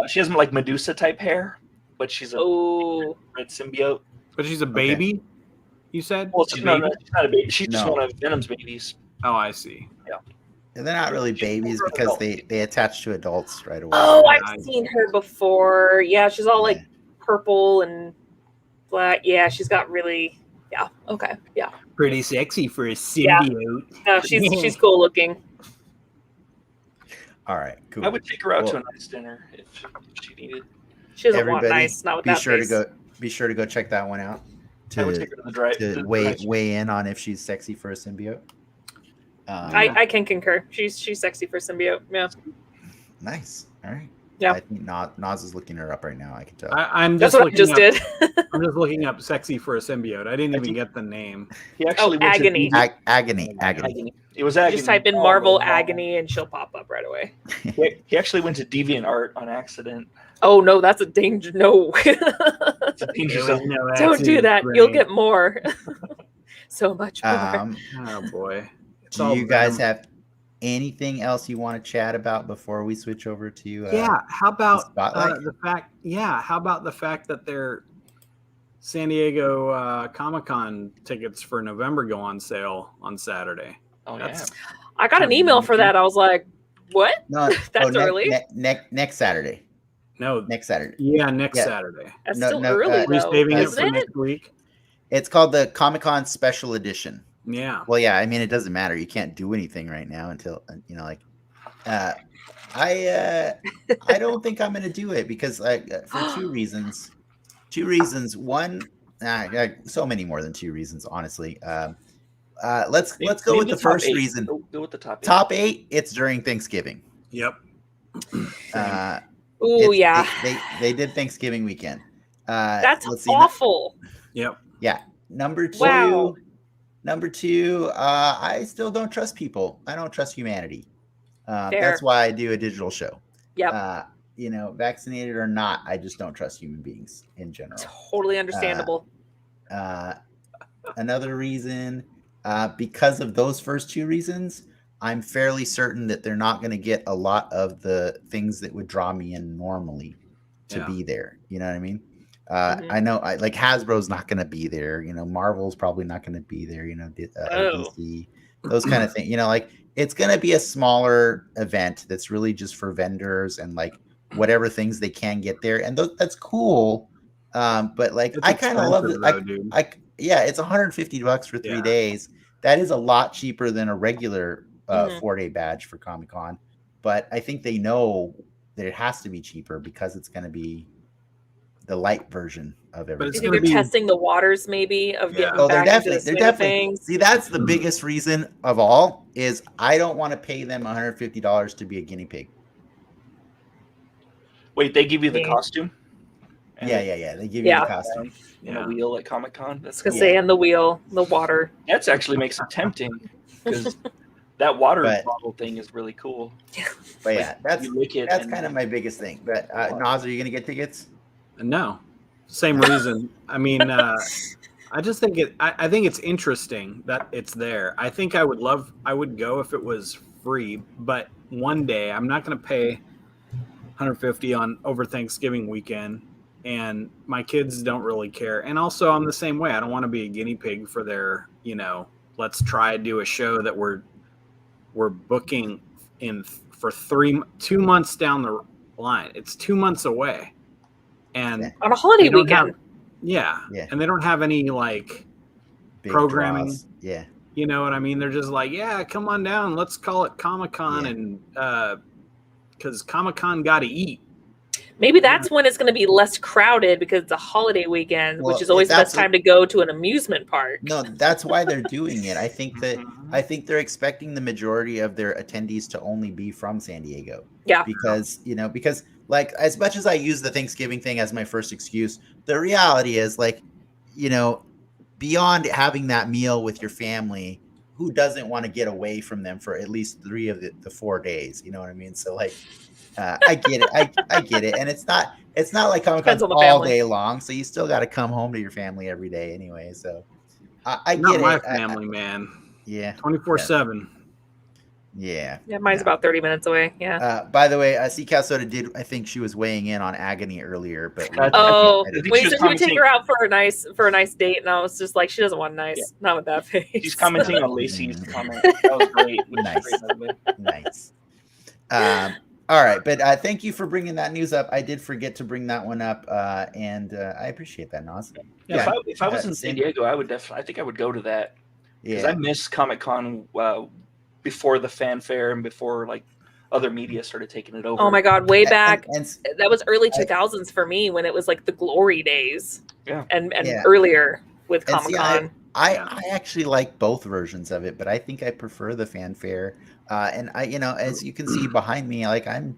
B: she has like Medusa type hair, but she's a
D: Oh.
B: red symbiote.
C: But she's a baby. You said?
B: Well,
C: A
B: she's
C: baby?
B: not a baby. She's just
A: No.
B: one of Venom's babies.
C: Oh, I see.
A: And they're not really babies because they attach to adults right away.
D: Oh,
C: I-
D: I've seen her before. Yeah, she's all like purple and black. Yeah, she's got really. Yeah. Okay. Yeah.
C: Pretty sexy for a
D: Yeah.
C: symbiote.
D: No, she's cool looking.
A: All right, cool.
B: I would take her out to
A: Well,
B: a nice dinner if she needed.
D: She doesn't want
A: everybody,
D: nice. Not with
A: be
D: that
A: sure
D: face.
A: be sure to go check that one out
B: I would take her to the drive.
A: to weigh in on if she's sexy for a symbiote.
D: I can concur. She's sexy for symbiote. Yeah.
A: Nice. All right. I think Nas is looking her up right now. I can tell.
C: I'm
D: That's
C: just
D: what I just did.
C: I'm just looking up "sexy for a symbiote." I didn't even get the name.
B: He actually went
D: Agony.
B: To
A: Agony.
B: It was Agony.
D: Just type in Marvel Agony and she'll pop up right away.
B: He actually went to DeviantArt on accident.
D: Oh no, that's a danger. No.
B: It's a danger zone.
D: Don't do that. You'll get more. So much more.
C: Oh boy.
A: Do you guys have anything else you want to chat about before we switch over to
C: how about
A: Spotlight?
C: how about the fact that their San Diego Comic-Con tickets for November go on sale on Saturday?
B: Oh yeah.
D: I got an email for that. I was like, what?
A: No,
D: That's early.
A: Next Saturday.
C: No,
A: next Saturday.
C: Yeah, next Saturday.
D: That's still early,
C: Are we
D: though,
C: saving it
D: isn't
C: for next week?
A: It's called the Comic-Con Special Edition.
C: Yeah.
A: Well, yeah. I mean, it doesn't matter. You can't do anything right now until I don't think I'm going to do it because for two reasons. One, so many more than two reasons, honestly. Let's go with the first reason.
B: Go with the top 8.
A: Top 8. It's during Thanksgiving.
C: Yep.
D: Yeah.
A: They did Thanksgiving weekend.
D: That's awful.
C: Yep.
A: Yeah. Number 2.
D: Wow.
A: Number 2. I still don't trust people. I don't trust humanity. That's why I do a digital show.
D: Yep.
A: Vaccinated or not, I just don't trust human beings in general.
D: Totally understandable.
A: Another reason, because of those first 2 reasons, I'm fairly certain that they're not going to get a lot of the things that would draw me in normally to be there. You know what I mean? I know, like Hasbro's not going to be there. Marvel's probably not going to be there. DC, those kind of things. like it's going to be a smaller event that's really just for vendors and like whatever things they can get there, and that's cool. But like I kind of love it. It's $150 for 3 days. That is a lot cheaper than a regular 4-day badge for Comic-Con. But I think they know that it has to be cheaper because it's going to be the light version of everything.
D: But they're testing the waters, maybe, of getting back into the swing of things.
A: See, that's the biggest reason of all is I don't want to pay them $150 to be a guinea pig.
B: Wait, they give you the costume?
A: Yeah. They give you the costume.
B: And a wheel at Comic-Con.
D: That's going to say, and the wheel, the water.
B: That actually makes it tempting because that water bottle thing is really cool.
A: But yeah, that's kind of my biggest thing. But Nas, are you going to get tickets?
C: No, same reason. I mean, I just think I think it's interesting that it's there. I think I would go if it was free, but one day I'm not going to pay $150 on over Thanksgiving weekend, and my kids don't really care. And also, I'm the same way. I don't want to be a guinea pig for their, let's try to do a show that we're booking in for 2 months down the line. It's 2 months away. And
D: on a holiday weekend.
C: And they don't have any like
A: big
C: programming.
A: draws. Yeah.
C: You know what I mean? They're just like, come on down. Let's call it Comic-Con. And because Comic-Con got to eat.
D: Maybe that's when it's going to be less crowded because it's a holiday weekend, which is always the best time to go to an amusement park.
A: No, that's why they're doing it. I think they're expecting the majority of their attendees to only be from San Diego.
D: Yeah.
A: Because like as much as I use the Thanksgiving thing as my first excuse, the reality is beyond having that meal with your family, who doesn't want to get away from them for at least 3 of the 4 days? You know what I mean? So like, I get it. I get it. And it's not like Comic-Con's all day long. So you still got to come home to your family every day anyway. So I get it.
C: Not my family, man.
A: Yeah.
C: 24/7.
A: Yeah.
D: Yeah, mine's about 30 minutes away. Yeah.
A: By the way, C. Cow Soda I think she was weighing in on Agony earlier, but
D: when you said you would take her out for a nice date, and I was just like, she doesn't want nice, not with that face.
B: She's commenting on Lacy's comment. That was great.
A: Nice. All right, but thank you for bringing that news up. I did forget to bring that one up, and I appreciate that, Nas.
B: Yeah, if I was in San Diego, I think I would go to that because I miss Comic-Con before the fanfare and before like other media started taking it over.
D: Oh my God, way back. And that was early 2000s for me when it was like the glory days.
B: Yeah.
D: And earlier with Comic-Con.
A: I actually like both versions of it, but I think I prefer the fanfare. And I, as you can see behind me, like I'm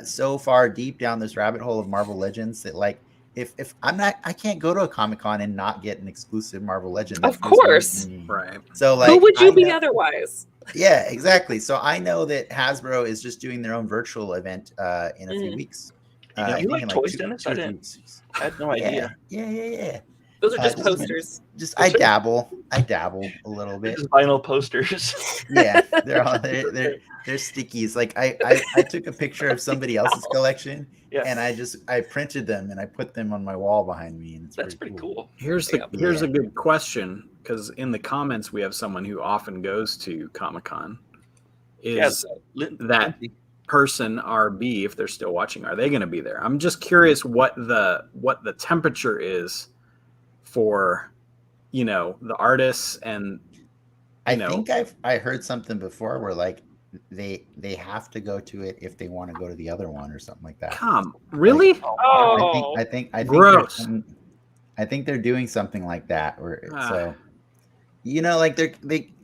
A: so far deep down this rabbit hole of Marvel Legends that like if I can't go to a Comic-Con and not get an exclusive Marvel Legend.
D: Of course.
C: Right.
A: So like,
D: who would you be otherwise?
A: Yeah, exactly. So I know that Hasbro is just doing their own virtual event in a few weeks.
B: You like toys, Dennis? I had no idea.
A: Yeah.
D: Those are just posters.
A: I dabble a little bit.
B: Just vinyl posters.
A: Yeah, they're stickies. Like I took a picture of somebody else's collection, and I printed them and I put them on my wall behind me, and
B: that's pretty cool.
C: Here's a good question, because in the comments we have someone who often goes to Comic-Con. Is that person RB, if they're still watching, are they going to be there? I'm just curious what the temperature is for, the artists, and
A: I think I heard something before where like they have to go to it if they want to go to the other one or something like that.
C: Really?
A: Like,
D: oh,
A: I think
C: gross.
A: I think they're doing something like that where so like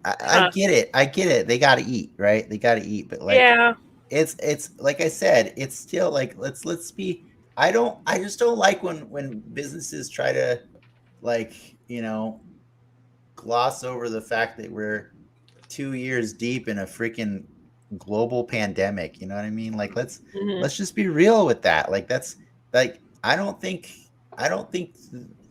A: I get it. They got to eat, right? They got to eat, but like it's like I said, it's still like let's be. I just don't like when businesses try to like gloss over the fact that we're 2 years deep in a freaking global pandemic. You know what I mean? Like let's just be real with that. Like that's like I don't think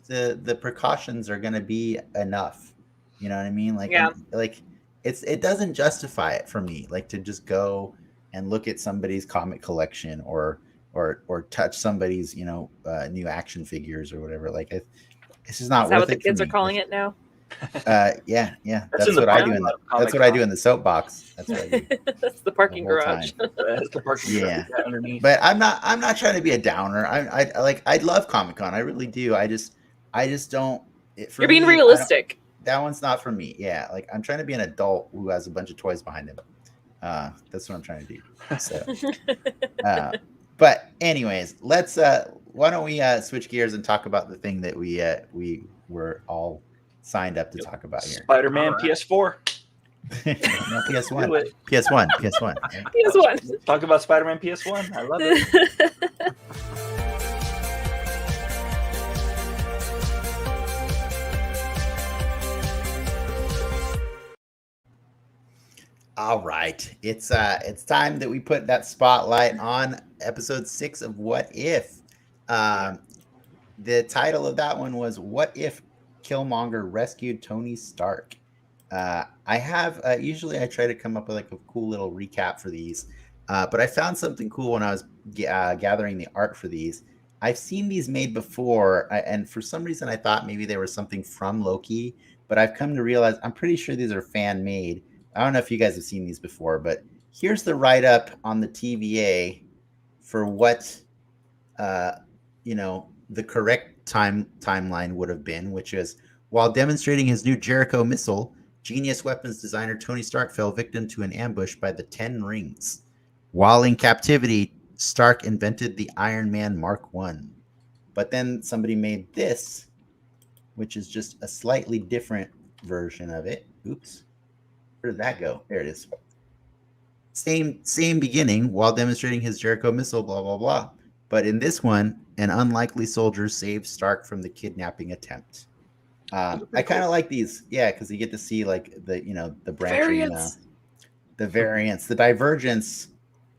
A: the precautions are going to be enough. You know what I mean? Like like it doesn't justify it for me. Like to just go and look at somebody's comic collection or touch somebody's new action figures or whatever. Like this is not worth it. Is that what the
D: kids are calling it now?
A: Yeah. That's what I do. That's what I do in the soapbox. That's what I do.
D: That's the parking garage.
B: That's the parking garage underneath.
A: But I'm not trying to be a downer. I love Comic-Con. I really do. I just don't.
D: You're being realistic.
A: That one's not for me. Yeah, like I'm trying to be an adult who has a bunch of toys behind him. That's what I'm trying to do. So, but anyways, let's. Why don't we switch gears and talk about the thing that we were all signed up to talk about here?
B: Spider-Man PS4.
A: No, PS1. PS1. Right?
D: PS1.
B: Talk about Spider-Man PS1. I love it.
A: All right, it's time that we put that spotlight on episode 6 of What If. The title of that one was "What If Killmonger Rescued Tony Stark." I have usually I try to come up with like a cool little recap for these, but I found something cool when I was gathering the art for these. I've seen these made before, and for some reason I thought maybe they were something from Loki, but I've come to realize I'm pretty sure these are fan made. I don't know if you guys have seen these before, but here's the write-up on the TVA for what the correct timeline would have been, which is while demonstrating his new Jericho missile, genius weapons designer Tony Stark fell victim to an ambush by the 10 Rings. While in captivity, Stark invented the Iron Man Mark I. But then somebody made this, which is just a slightly different version of it. Oops. Where did that go? There it is. Same beginning, while demonstrating his Jericho missile, blah, blah, blah. But in this one, an unlikely soldier saved Stark from the kidnapping attempt. I kind of like these, because you get to see like the branching, the variance, the divergence.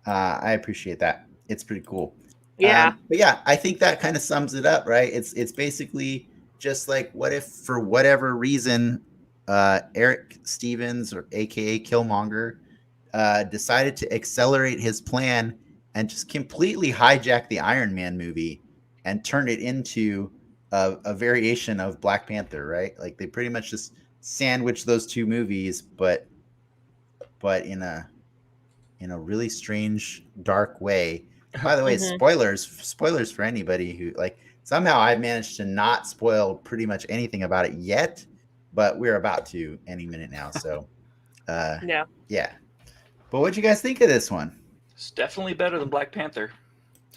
A: I appreciate that. It's pretty cool.
D: Yeah.
A: But yeah, I think that kind of sums it up, right? It's basically just like, what if for whatever reason, Eric Stevens, or AKA Killmonger, decided to accelerate his plan and just completely hijack the Iron Man movie and turn it into a variation of Black Panther, right? Like they pretty much just sandwich those two movies, but in a really strange, dark way. By the way, spoilers for anybody who like. Somehow I've managed to not spoil pretty much anything about it yet, but we're about to any minute now. So, yeah. But what'd you guys think of this one?
B: It's definitely better than Black Panther,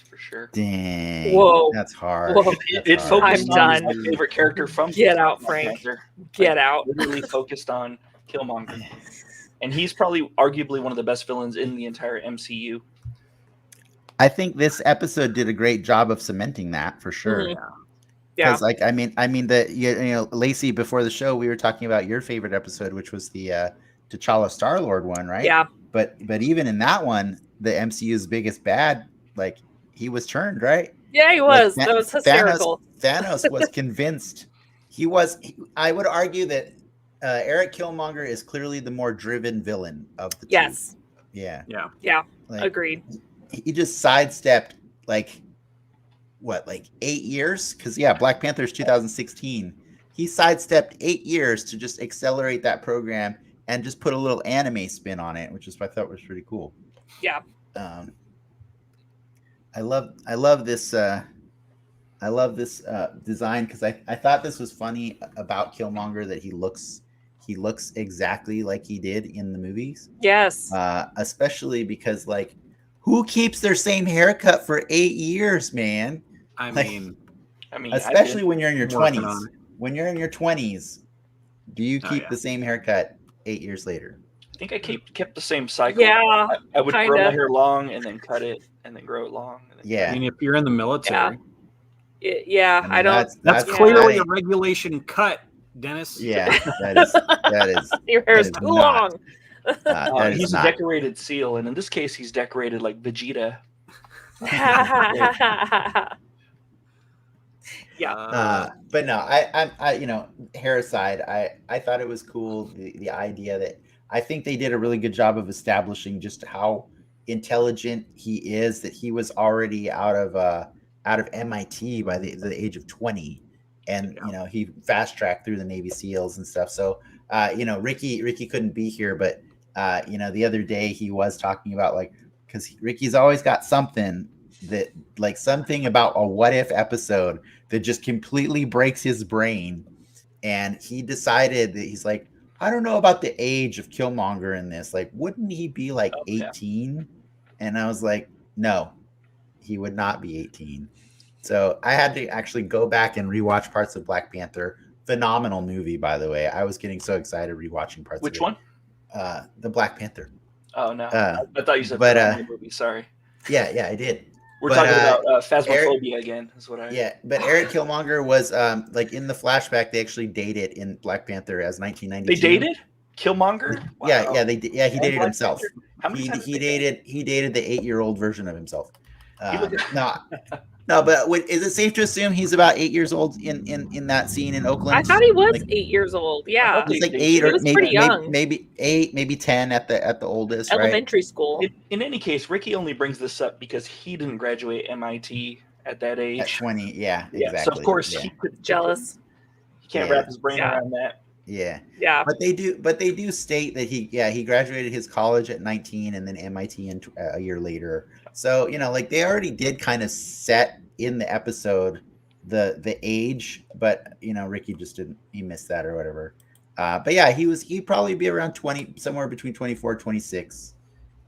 B: for sure.
A: Dang.
D: Whoa.
A: That's hard.
D: Whoa.
B: It focused
D: I'm
B: on
D: done.
B: my favorite character from
D: Get out,
B: Black
D: Frank.
B: Panther.
D: Get out.
B: Literally focused on Killmonger. And he's probably arguably one of the best villains in the entire MCU.
A: I think this episode did a great job of cementing that for sure.
D: Mhm.
A: Because like I mean the you know Lacy, before the show we were talking about your favorite episode, which was the T'Challa Star-Lord one, right?
D: Yeah.
A: But even in that one, the MCU's biggest bad, like he was turned, right?
D: Yeah, he was. That was hysterical.
A: Thanos was convinced. I would argue that Eric Killmonger is clearly the more driven villain of the two.
D: Yes.
A: Yeah. Like,
D: Agreed.
A: He just sidestepped like 8 years? Because Black Panther's 2016. He sidestepped 8 years to just accelerate that program and just put a little anime spin on it, which I thought was pretty cool.
D: Yeah.
A: I love this design because I thought this was funny about Killmonger, that he looks exactly like he did in the movies.
D: Yes.
A: Especially because like, who keeps their same haircut for 8 years, man?
C: I mean,
A: especially when you're in your 20s. When you're in your 20s, do you keep the same haircut 8 years later?
B: I think I kept the same cycle.
D: Yeah,
B: I would grow my hair long and then cut it and then grow it long. And then
C: I mean, if you're in the military,
D: I don't.
C: That's clearly a regulation cut, Dennis.
A: Yeah, that is.
D: Your hair is too long.
B: He's a decorated seal, and in this case, he's decorated like Vegeta.
A: But no, I hair aside, I thought it was cool, the idea that I think they did a really good job of establishing just how intelligent he is, that he was already out of MIT by the age of 20, and he fast tracked through the Navy SEALs and stuff. So Ricky couldn't be here, but the other day he was talking about, like, because Ricky's always got something about a what if episode that just completely breaks his brain. And he decided that he's like, I don't know about the age of Killmonger in this. Like, wouldn't he be like 18? Yeah. And I was like, no, he would not be 18. So I had to actually go back and rewatch parts of Black Panther. Phenomenal movie, by the way. I was getting so excited rewatching parts of it.
B: Which one?
A: The Black Panther.
B: Oh, no. I thought you said the movie. Sorry.
A: Yeah, I did.
B: We're talking about phasmophobia again. Is what I.
A: Yeah, but Eric Killmonger was like in the flashback. They actually dated in Black Panther as 1992.
B: They dated Killmonger.
A: Wow. Yeah, they did. Yeah, he dated
B: Black
A: himself.
B: How many times
A: he dated the 8-year-old version of himself. No, but is it safe to assume he's about 8 years old in that scene in Oakland?
D: I thought he was 8 years old. Yeah,
A: he's like 8 or
D: pretty young.
A: Maybe 8, maybe 10 at the oldest.
D: Elementary school.
B: In any case, Ricky only brings this up because he didn't graduate MIT at that age.
A: At 20, yeah, exactly.
B: So of course he
D: jealous.
B: He can't wrap his brain around that.
A: Yeah.
B: But
A: they do state that he graduated his college at 19 and then MIT a year later. So, like they already did kind of set in the episode the age, but Ricky just he missed that or whatever. But yeah, he'd probably be around 20, somewhere between 24, 26.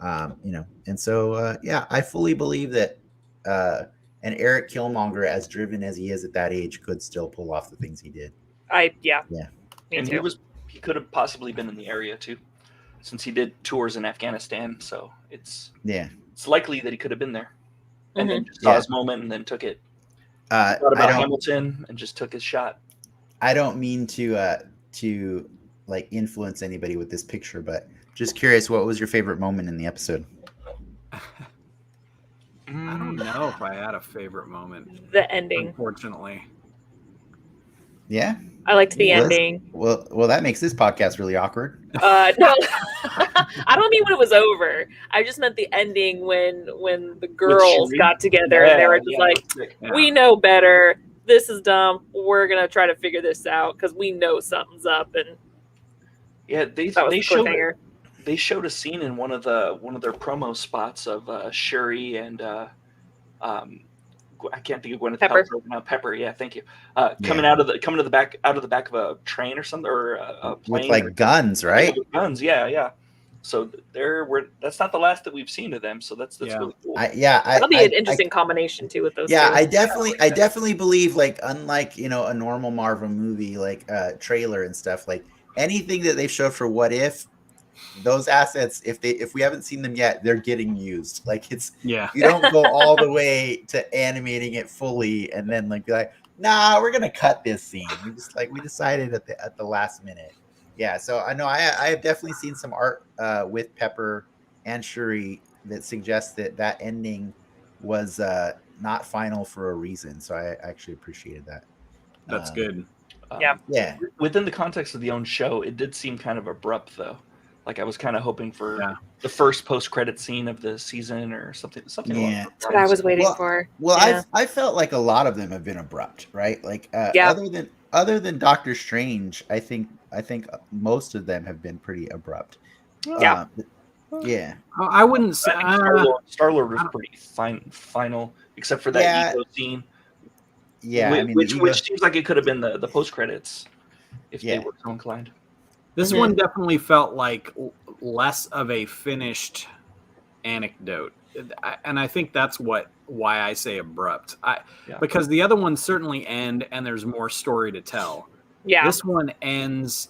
A: And so I fully believe that an Eric Killmonger, as driven as he is at that age, could still pull off the things he did.
B: Yeah. And he could have possibly been in the area too, since he did tours in Afghanistan. So it's likely that he could have been there, and then just saw his moment and then took it. Thought about Hamilton and just took his shot.
A: I don't mean to like influence anybody with this picture, but just curious, what was your favorite moment in the episode?
C: I don't know if I had a favorite moment.
D: The ending,
C: unfortunately.
A: Yeah,
D: I liked the ending.
A: Well, that makes this podcast really awkward.
D: No, I don't mean when it was over. I just meant the ending when the girls got together and they were just we know better. This is dumb. We're gonna try to figure this out because we know something's up. And
B: they showed a scene in one of their promo spots of Shuri and I can't think of Gwyneth Paltrow now. Pepper, yeah, thank you. Coming out of the back of a train or something, or a plane
A: with like guns, right?
B: With guns, yeah. So that's not the last that we've seen of them. So that's really cool.
D: That'll be an interesting combination too with those.
A: Yeah, I definitely believe, like, unlike a normal Marvel movie like trailer and stuff, like anything that they've showed for What If those assets, if we haven't seen them yet, they're getting used. Like you
C: Yeah.
A: don't go all the way to animating it fully and then like be like, nah, we're gonna cut this scene. We decided at the last minute. Yeah, so I know I have definitely seen some art with Pepper and Shuri that suggests that ending was not final for a reason. So I actually appreciated that.
C: That's good.
A: Yeah.
B: Within the context of the own show, it did seem kind of abrupt, though. Like I was kind of hoping for
C: Yeah.
B: the first post-credit scene of the season or something.
A: Yeah.
D: That's what I was waiting for.
A: Well,
D: Yeah.
A: I felt like a lot of them have been abrupt, right? Like
D: Yeah.
A: other than Doctor Strange, I think most of them have been pretty abrupt.
D: Yeah.
A: Yeah.
C: I wouldn't say
B: I think Star-Lord was pretty final, except for that ego scene.
A: Yeah, I mean,
B: which seems like it could have been the post credits if they were so inclined.
C: This one definitely felt like less of a finished anecdote, and I think that's why I say abrupt. Because the other ones certainly end, and there's more story to tell.
D: Yeah,
C: this one ends,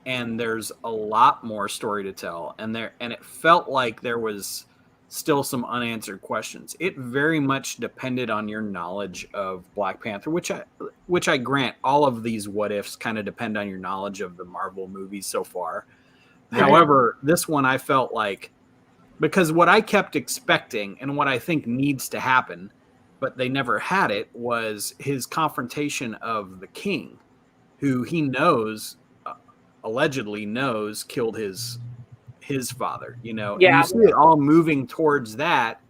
C: and there's a lot more story to tell, and it felt like there was still some unanswered questions. It very much depended on your knowledge of Black Panther, which I grant all of these what ifs kind of depend on your knowledge of the Marvel movies so far. Right. However, this one I felt like, because what I kept expecting and what I think needs to happen, but they never had it, was his confrontation of the king, who he knows, allegedly knows, killed his father, and you see it all moving towards that,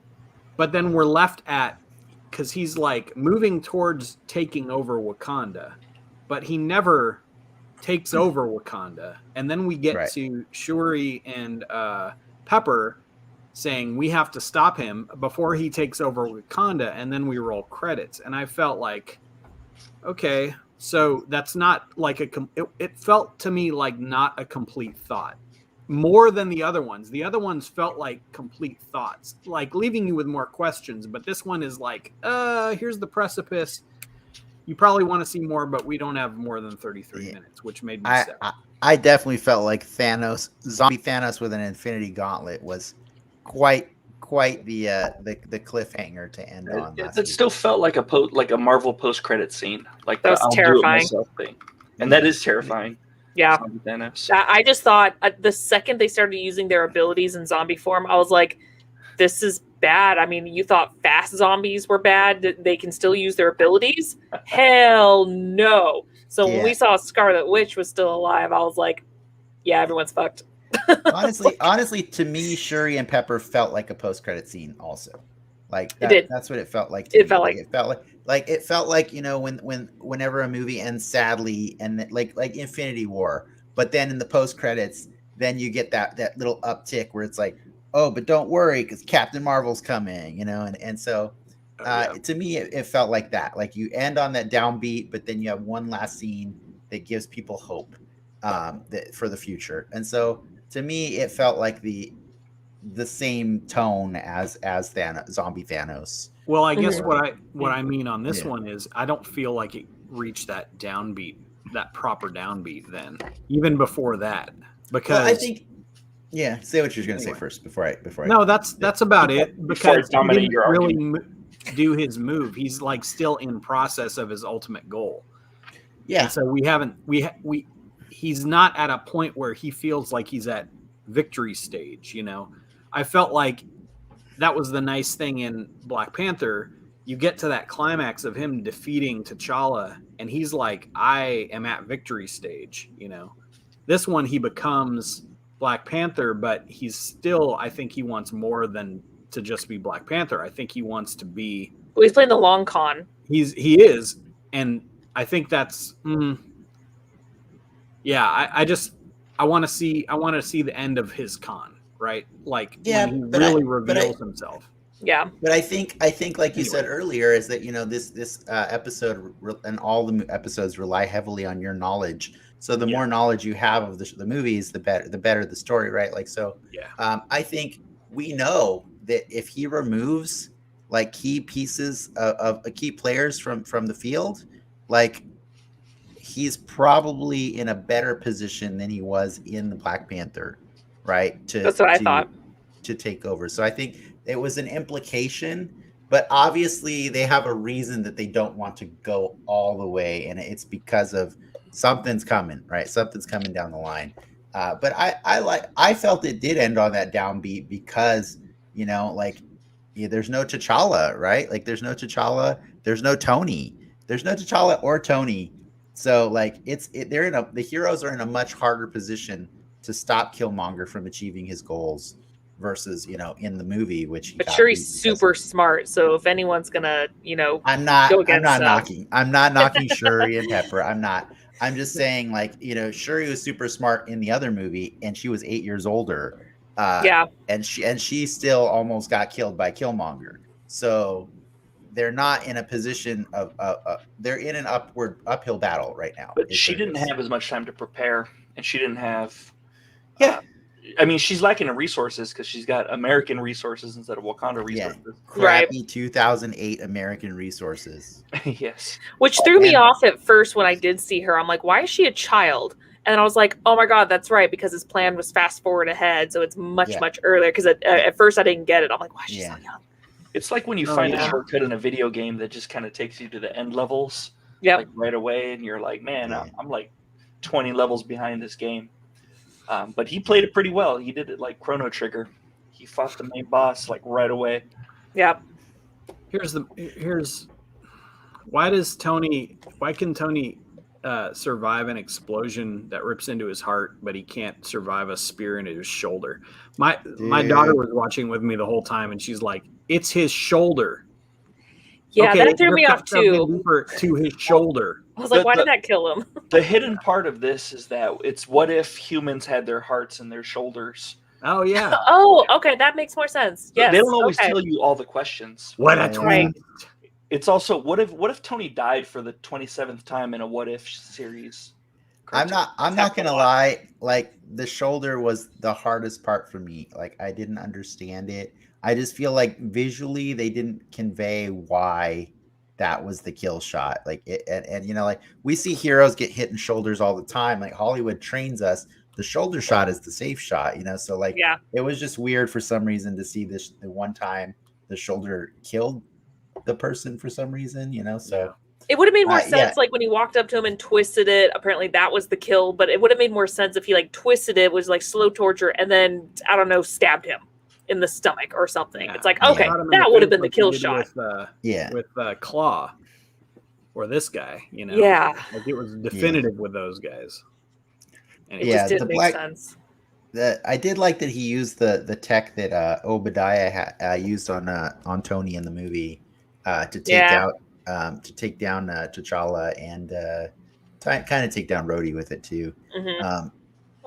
C: but then we're left at, because he's like moving towards taking over Wakanda, but he never takes over Wakanda, and then we get to Shuri and Pepper saying we have to stop him before he takes over Wakanda, and then we roll credits, and I felt like, okay, so that's not like it felt to me like not a complete thought. More than the other ones. The other ones felt like complete thoughts, like leaving you with more questions. But this one is like, here's the precipice. You probably want to see more, but we don't have more than 33 minutes, which made me sad.
A: I definitely felt like zombie Thanos with an Infinity Gauntlet was quite the cliffhanger to end on.
B: It still felt like a Marvel post-credit scene, like
D: that was terrifying
B: thing, and that is terrifying.
D: Yeah, I just thought the second they started using their abilities in zombie form, I was like, this is bad. I mean, you thought fast zombies were bad, they can still use their abilities? Hell no. So when we saw Scarlet Witch was still alive, I was like, yeah, everyone's fucked.
A: honestly, to me, Shuri and Pepper felt like a post-credit scene also. Like that's what it felt like. It felt like whenever a movie ends sadly, and like Infinity War, but then in the post credits, then you get that little uptick where it's like, oh, but don't worry because Captain Marvel's coming, and so to me it felt like that. Like you end on that downbeat, but then you have one last scene that gives people hope for the future, and so to me it felt like the same tone as Thanos, zombie Thanos.
C: Well, I guess what I mean on this one is I don't feel like it reached that downbeat, that proper downbeat then, even before that, because
A: I think say what you're going to say first before I
C: no, that's about it, because he didn't really do his move. He's like still in process of his ultimate goal. Yeah. And so he's not at a point where he feels like he's at victory stage, I felt like that was the nice thing in Black Panther. You get to that climax of him defeating T'Challa, and he's like, I am at victory stage, This one, he becomes Black Panther, but he's still, I think he wants more than to just be Black Panther. I think he wants to be...
D: Well, he's playing the long con.
C: He is, and I think that's... I want to see the end of his con. Right, like when he really reveals himself.
D: Yeah,
A: but I think like you said earlier is that this episode and all the episodes rely heavily on your knowledge. So the more knowledge you have of the movies, the better the story, right? Like so. Yeah. I think we know that if he removes like key pieces of key players from the field, like he's probably in a better position than he was in the Black Panther. right?
D: That's what I thought.
A: To take over. So I think it was an implication, but obviously they have a reason that they don't want to go all the way, and it's because of something's coming, right? Something's coming down the line. But I felt it did end on that downbeat because there's no T'Challa, right? Like there's no T'Challa, there's no Tony, there's no T'Challa or Tony. So like the heroes are in a much harder position to stop Killmonger from achieving his goals versus in the movie, which
D: but Shuri's super smart. So if anyone's gonna
A: I'm not
D: knocking
A: Shuri and Pepper. I'm just saying, like, Shuri was super smart in the other movie, and she was 8 years older. And she still almost got killed by Killmonger. So they're not in a position of they're in an uphill battle right now.
B: But she didn't have as much time to prepare, and she didn't have.
A: I
B: mean, she's lacking in resources because she's got American resources instead of Wakanda resources.
A: Crappy 2008 American resources.
B: Yes.
D: Which threw me off at first when I did see her. I'm like, why is she a child? And then I was like, oh my God, that's right, because his plan was fast forward ahead. So it's much earlier. Because at first I didn't get it. I'm like, why is she so young?
B: It's like when you find a shortcut in a video game that just kind of takes you to the end levels like right away. And you're like, man, I'm like 20 levels behind this game. But he played it pretty well. He did it like Chrono Trigger. He fought the main boss like right away.
D: Yeah.
C: Why can Tony survive an explosion that rips into his heart, but he can't survive a spear into his shoulder? My daughter was watching with me the whole time, and she's like, "It's his shoulder."
D: Yeah, that threw me off too.
C: To his shoulder.
D: I was like, why did that kill him?
B: The hidden part of this is that it's what if humans had their hearts in their shoulders?
C: Oh, yeah.
D: Oh, okay. That makes more sense. Yes.
B: They don't always tell you all the questions.
C: What a twist.
B: It's also, what if Tony died for the 27th time in a what if series?
A: I'm not going to lie. Like, the shoulder was the hardest part for me. Like, I didn't understand it. I just feel like visually they didn't convey why that was the kill shot. Like like we see heroes get hit in shoulders all the time. Like Hollywood trains us, the shoulder shot is the safe shot, so like it was just weird for some reason to see this the one time the shoulder killed the person for some reason, so
D: it would have made more sense like when he walked up to him and twisted it. Apparently that was the kill, but it would have made more sense if he like twisted it, was like slow torture, and then I don't know, stabbed him in the stomach or something. It's like, okay, that would have been the kill shot.
C: With Claw or this guy, like it was definitive with those guys.
D: And it just didn't make sense.
A: I did like that he used the tech that Obadiah used on Tony in the movie to take out T'Challa and kind of take down Rhodey with it too.
D: Mm-hmm.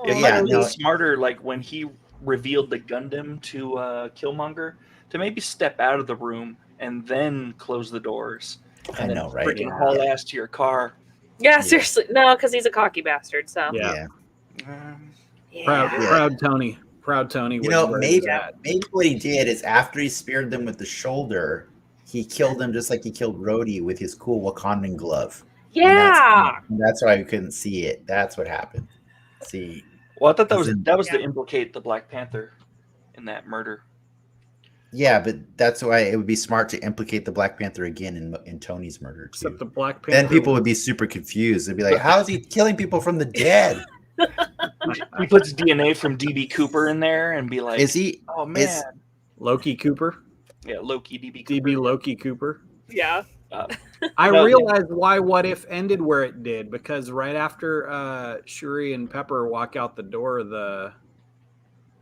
B: It was smarter, like when he revealed the Gundam to Killmonger, to maybe step out of the room and then close the doors. And then freaking haul ass to your car.
D: Yeah, seriously. No, because he's a cocky bastard. So
C: Proud Tony.
A: Maybe what he did is after he speared them with the shoulder, he killed them just like he killed Rhodey with his cool Wakandan glove.
D: Yeah,
A: and that's why we couldn't see it. That's what happened. See.
B: Well, I thought that was to implicate the Black Panther in that murder.
A: Yeah, but that's why it would be smart to implicate the Black Panther again in Tony's murder too.
C: Except the Black Panther.
A: Then people would be super confused. They'd be like, "How is he killing people from the dead?"
B: He puts DNA from DB Cooper in there and be like,
A: "Is he?
B: Oh man,
C: Loki Cooper."
B: Yeah, Loki DB Cooper.
C: DB Loki Cooper.
D: Yeah.
C: I realized why What If ended where it did, because right after Shuri and Pepper walk out the door, the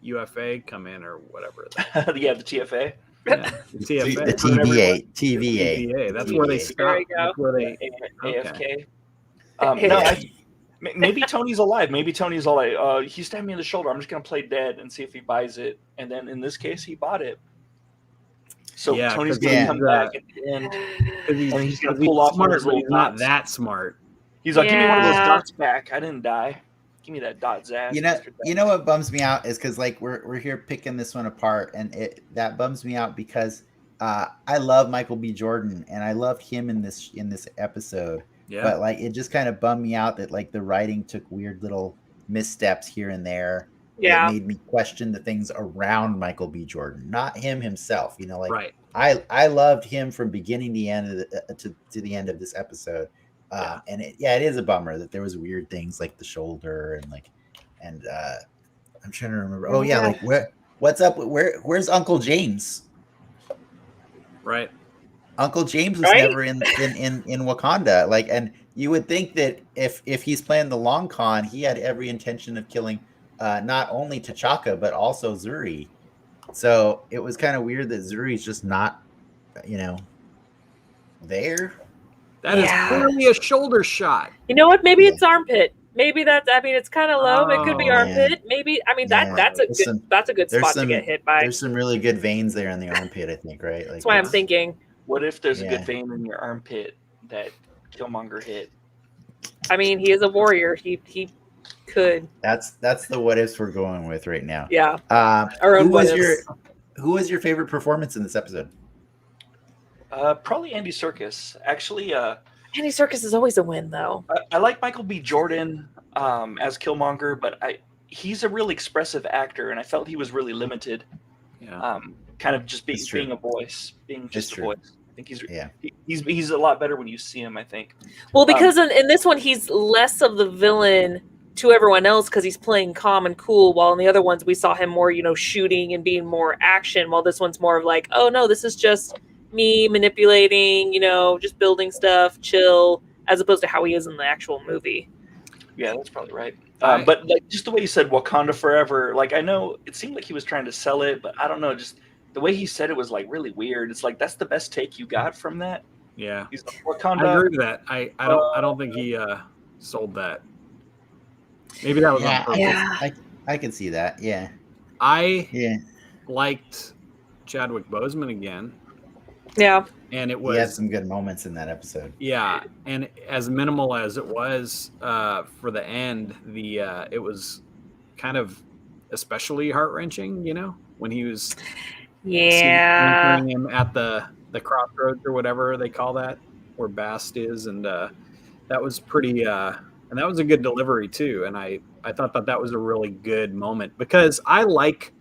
C: UFA come in or whatever.
B: Yeah, the TFA.
C: Yeah, the TFA.
A: The TVA.
C: That's where they stop. That's where they
B: AFK. No, maybe Tony's alive. Maybe Tony's all like, he stabbed me in the shoulder. I'm just going to play dead and see if he buys it. And then in this case, he bought it. So Tony's going to come back at the end, and he's going to pull off one of his little dots.
C: Not that smart.
B: He's like, give me one of those dots back. I didn't die. Give me that dot, Zach.
A: You know what bums me out is because like we're here picking this one apart, and that bums me out because I love Michael B. Jordan and I loved him in this episode. Yeah. But like it just kind of bummed me out that like the writing took weird little missteps here and there. that made me question the things around Michael B. Jordan, not him himself. You know, like
C: Right.
A: I loved him from beginning to the end of to the end of this episode. And it is a bummer that there was weird things like the shoulder and I'm trying to remember. Oh yeah, like what's up? Where's Uncle James?
C: Right.
A: Uncle James was never in Wakanda. Like, and you would think that if he's playing the long con, he had every intention of killing not only T'Chaka but also Zuri. So it was kind of weird that Zuri's just not, there.
C: That is clearly a shoulder shot.
D: You know what? Maybe it's armpit. Maybe it's kind of low. It could be armpit. Maybe that's a good spot to get hit by.
A: There's some really good veins there in the armpit, I think, right? Like,
D: that's why I'm thinking.
B: What if there's a good vein in your armpit that Killmonger hit?
D: I mean, he is a warrior. He could.
A: That's the what ifs we're going with right now.
D: Yeah.
A: Who was your favorite performance in this episode?
B: Probably Andy Serkis. Actually,
D: Andy Serkis is always a win, though.
B: I like Michael B. Jordan as Killmonger, but he's a really expressive actor, and I felt he was really limited.
C: Yeah.
B: Kind of just being a voice, being just a voice. I think he's a lot better when you see him, I think.
D: Well, because in this one, he's less of the villain to everyone else because he's playing calm and cool, while in the other ones we saw him more, shooting and being more action, while this one's more of like, oh no, this is just me manipulating, just building stuff, chill, as opposed to how he is in the actual movie.
B: Yeah, that's probably right. But like just the way you said Wakanda Forever, like I know it seemed like he was trying to sell it, but I don't know, just the way he said it was like really weird. It's like that's the best take you got from that.
C: Yeah,
B: he's like, Wakanda.
C: I agree with that. I don't think he sold that. Maybe that was on purpose.
A: Yeah, I can see that. Yeah,
C: I liked Chadwick Boseman again.
D: Yeah,
C: and it was.
A: He had some good moments in that episode.
C: Yeah, and as minimal as it was for the end, it was kind of especially heart-wrenching. When he was entering him at the crossroads or whatever they call that, where Bast is, and that was pretty. And that was a good delivery too. And I thought that was a really good moment because I like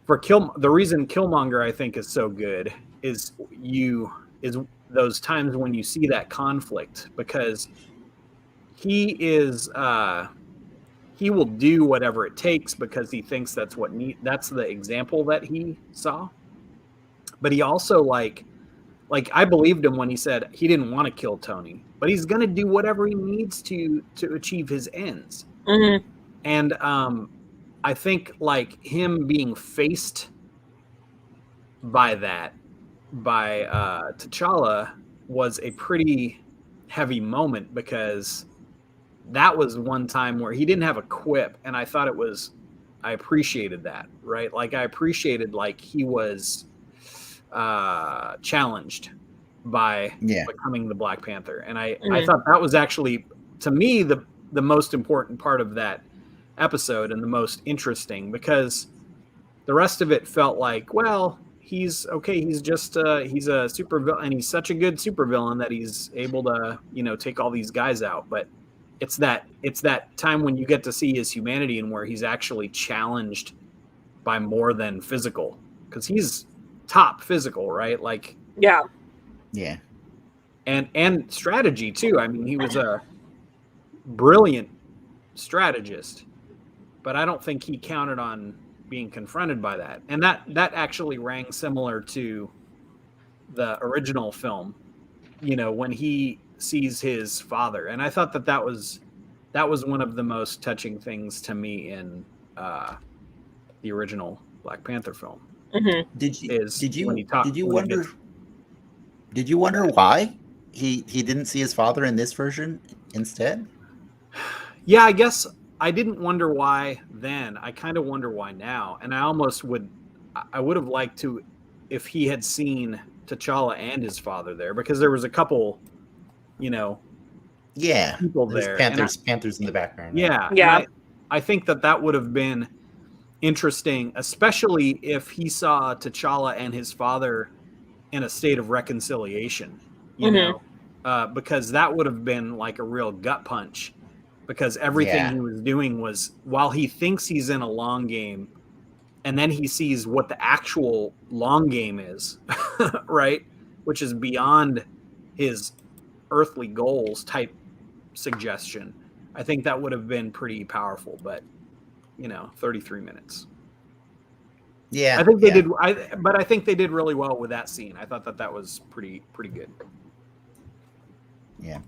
C: the reason Killmonger I think is so good is those times when you see that conflict, because he will do whatever it takes because he thinks that's that's the example that he saw. But he also like I believed him when he said he didn't want to kill Tony, but he's going to do whatever he needs to achieve his ends.
D: Mm-hmm.
C: And I think like him being faced by T'Challa was a pretty heavy moment, because that was one time where he didn't have a quip, and I thought I appreciated that, right? Like I appreciated like he was challenged by becoming the Black Panther, and I thought that was actually, to me, the most important part of that episode and the most interesting, because the rest of it felt like, well, he's okay, he's just he's a super villain, and he's such a good super villain that he's able to take all these guys out. But it's that time when you get to see his humanity and where he's actually challenged by more than physical, because he's top physical, right? Like
D: yeah,
C: and strategy too. I mean, he was a brilliant strategist, but I don't think he counted on being confronted by that. And that actually rang similar to the original film, when he sees his father. And I thought that was one of the most touching things to me in the original Black Panther film.
D: Mm-hmm.
A: Did you wonder why he didn't see his father in this version instead?
C: Yeah, I guess I didn't wonder why then. I kind of wonder why now. And I would have liked to, if he had seen T'Challa and his father there, because there was a couple, people there.
A: Panthers in the background.
C: Yeah. I think that would have been interesting, especially if he saw T'Challa and his father in a state of reconciliation, because that would have been like a real gut punch because everything he was doing was, while he thinks he's in a long game, and then he sees what the actual long game is, right? Which is beyond his earthly goals type suggestion. I think that would have been pretty powerful, but 33 minutes.
A: Yeah,
C: I think they did. But I think they did really well with that scene. I thought that was pretty good.
A: Yeah.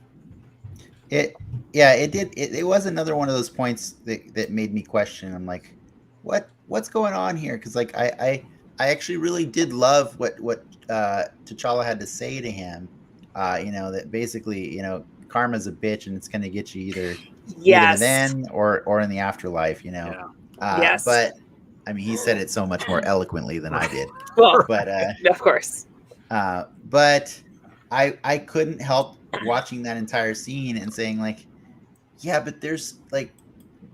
A: It did. It was another one of those points that made me question. I'm like, what's going on here? Because like I actually really did love what T'Challa had to say to him. That basically, karma's a bitch and it's going to get you either then or in the afterlife.
D: Yes.
A: But I mean, he said it so much more eloquently than I did.
D: Well,
A: but
D: of course.
A: But I couldn't help watching that entire scene and saying like, yeah, but there's like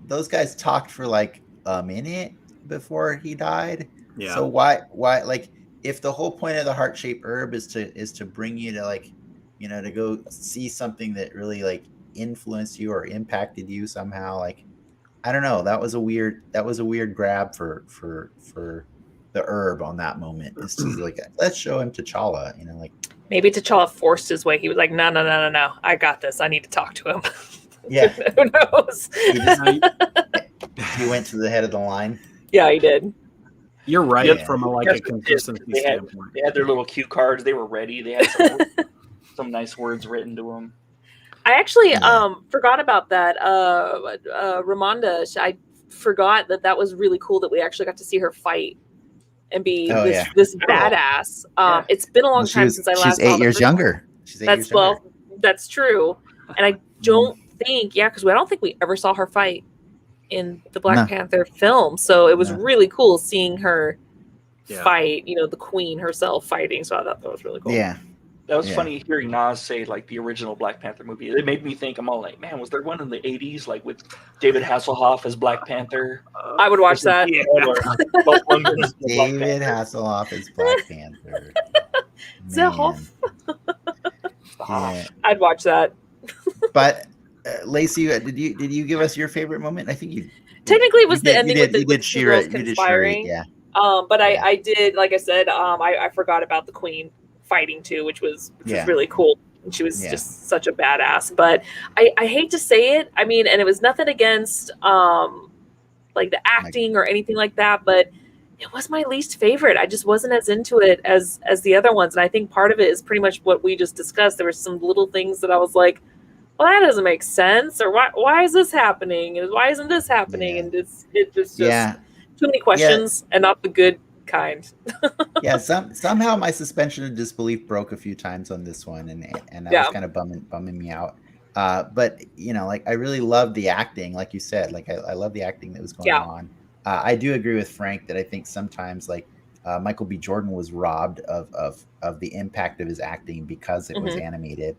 A: those guys talked for like a minute before he died.
C: Yeah.
A: So why like if the whole point of the heart-shaped herb is to bring you to like, to go see something that really like influenced you or impacted you somehow, like I don't know, that was a weird grab for the herb on that moment. It's just like, let's show him T'Challa, like
D: maybe T'Challa forced his way. He was like, no, I got this. I need to talk to him.
A: Yeah.
D: Who knows?
A: He went to the head of the line.
D: Yeah, he did.
C: You're right.
A: Yeah.
C: From a consistency standpoint.
B: They had their little cue cards. They were ready. They had some nice words written to them.
D: I actually forgot about that. Ramonda, I forgot that was really cool that we actually got to see her fight and be this badass. It's been a long time since I last saw her.
A: She's 8 years younger.
D: That's true. And I don't think, because I don't think we ever saw her fight in the Black Panther film. So it was really cool seeing her fight, the queen herself fighting. So I thought that was really cool.
A: Yeah.
B: That was funny hearing Nas say like the original Black Panther movie. It made me think, I'm all like, man, was there one in the 80s like with David Hasselhoff as Black Panther?
D: I would watch that.
A: David Hasselhoff as Black Panther.
D: Hasselhoff. I'd watch that.
A: But Lacy, did you give us your favorite moment? I think you
D: technically it was the ending with
A: you did She-Ra conspiring.
D: Yeah. But I did, like I said, I forgot about the queen fighting too, which was really cool. And she was just such a badass. But I hate to say it. I mean, and it was nothing against like the acting or anything like that, but it was my least favorite. I just wasn't as into it as the other ones. And I think part of it is pretty much what we just discussed. There were some little things that I was like, well, that doesn't make sense, or why is this happening, and why isn't this happening? And it's just too many questions and not the good kind.
A: Somehow my suspension of disbelief broke a few times on this one, and that was kind of bumming me out. But like I really loved the acting, like you said, like I love the acting that was going on. I do agree with Frank that I think sometimes like Michael B. Jordan was robbed of the impact of his acting because it was animated.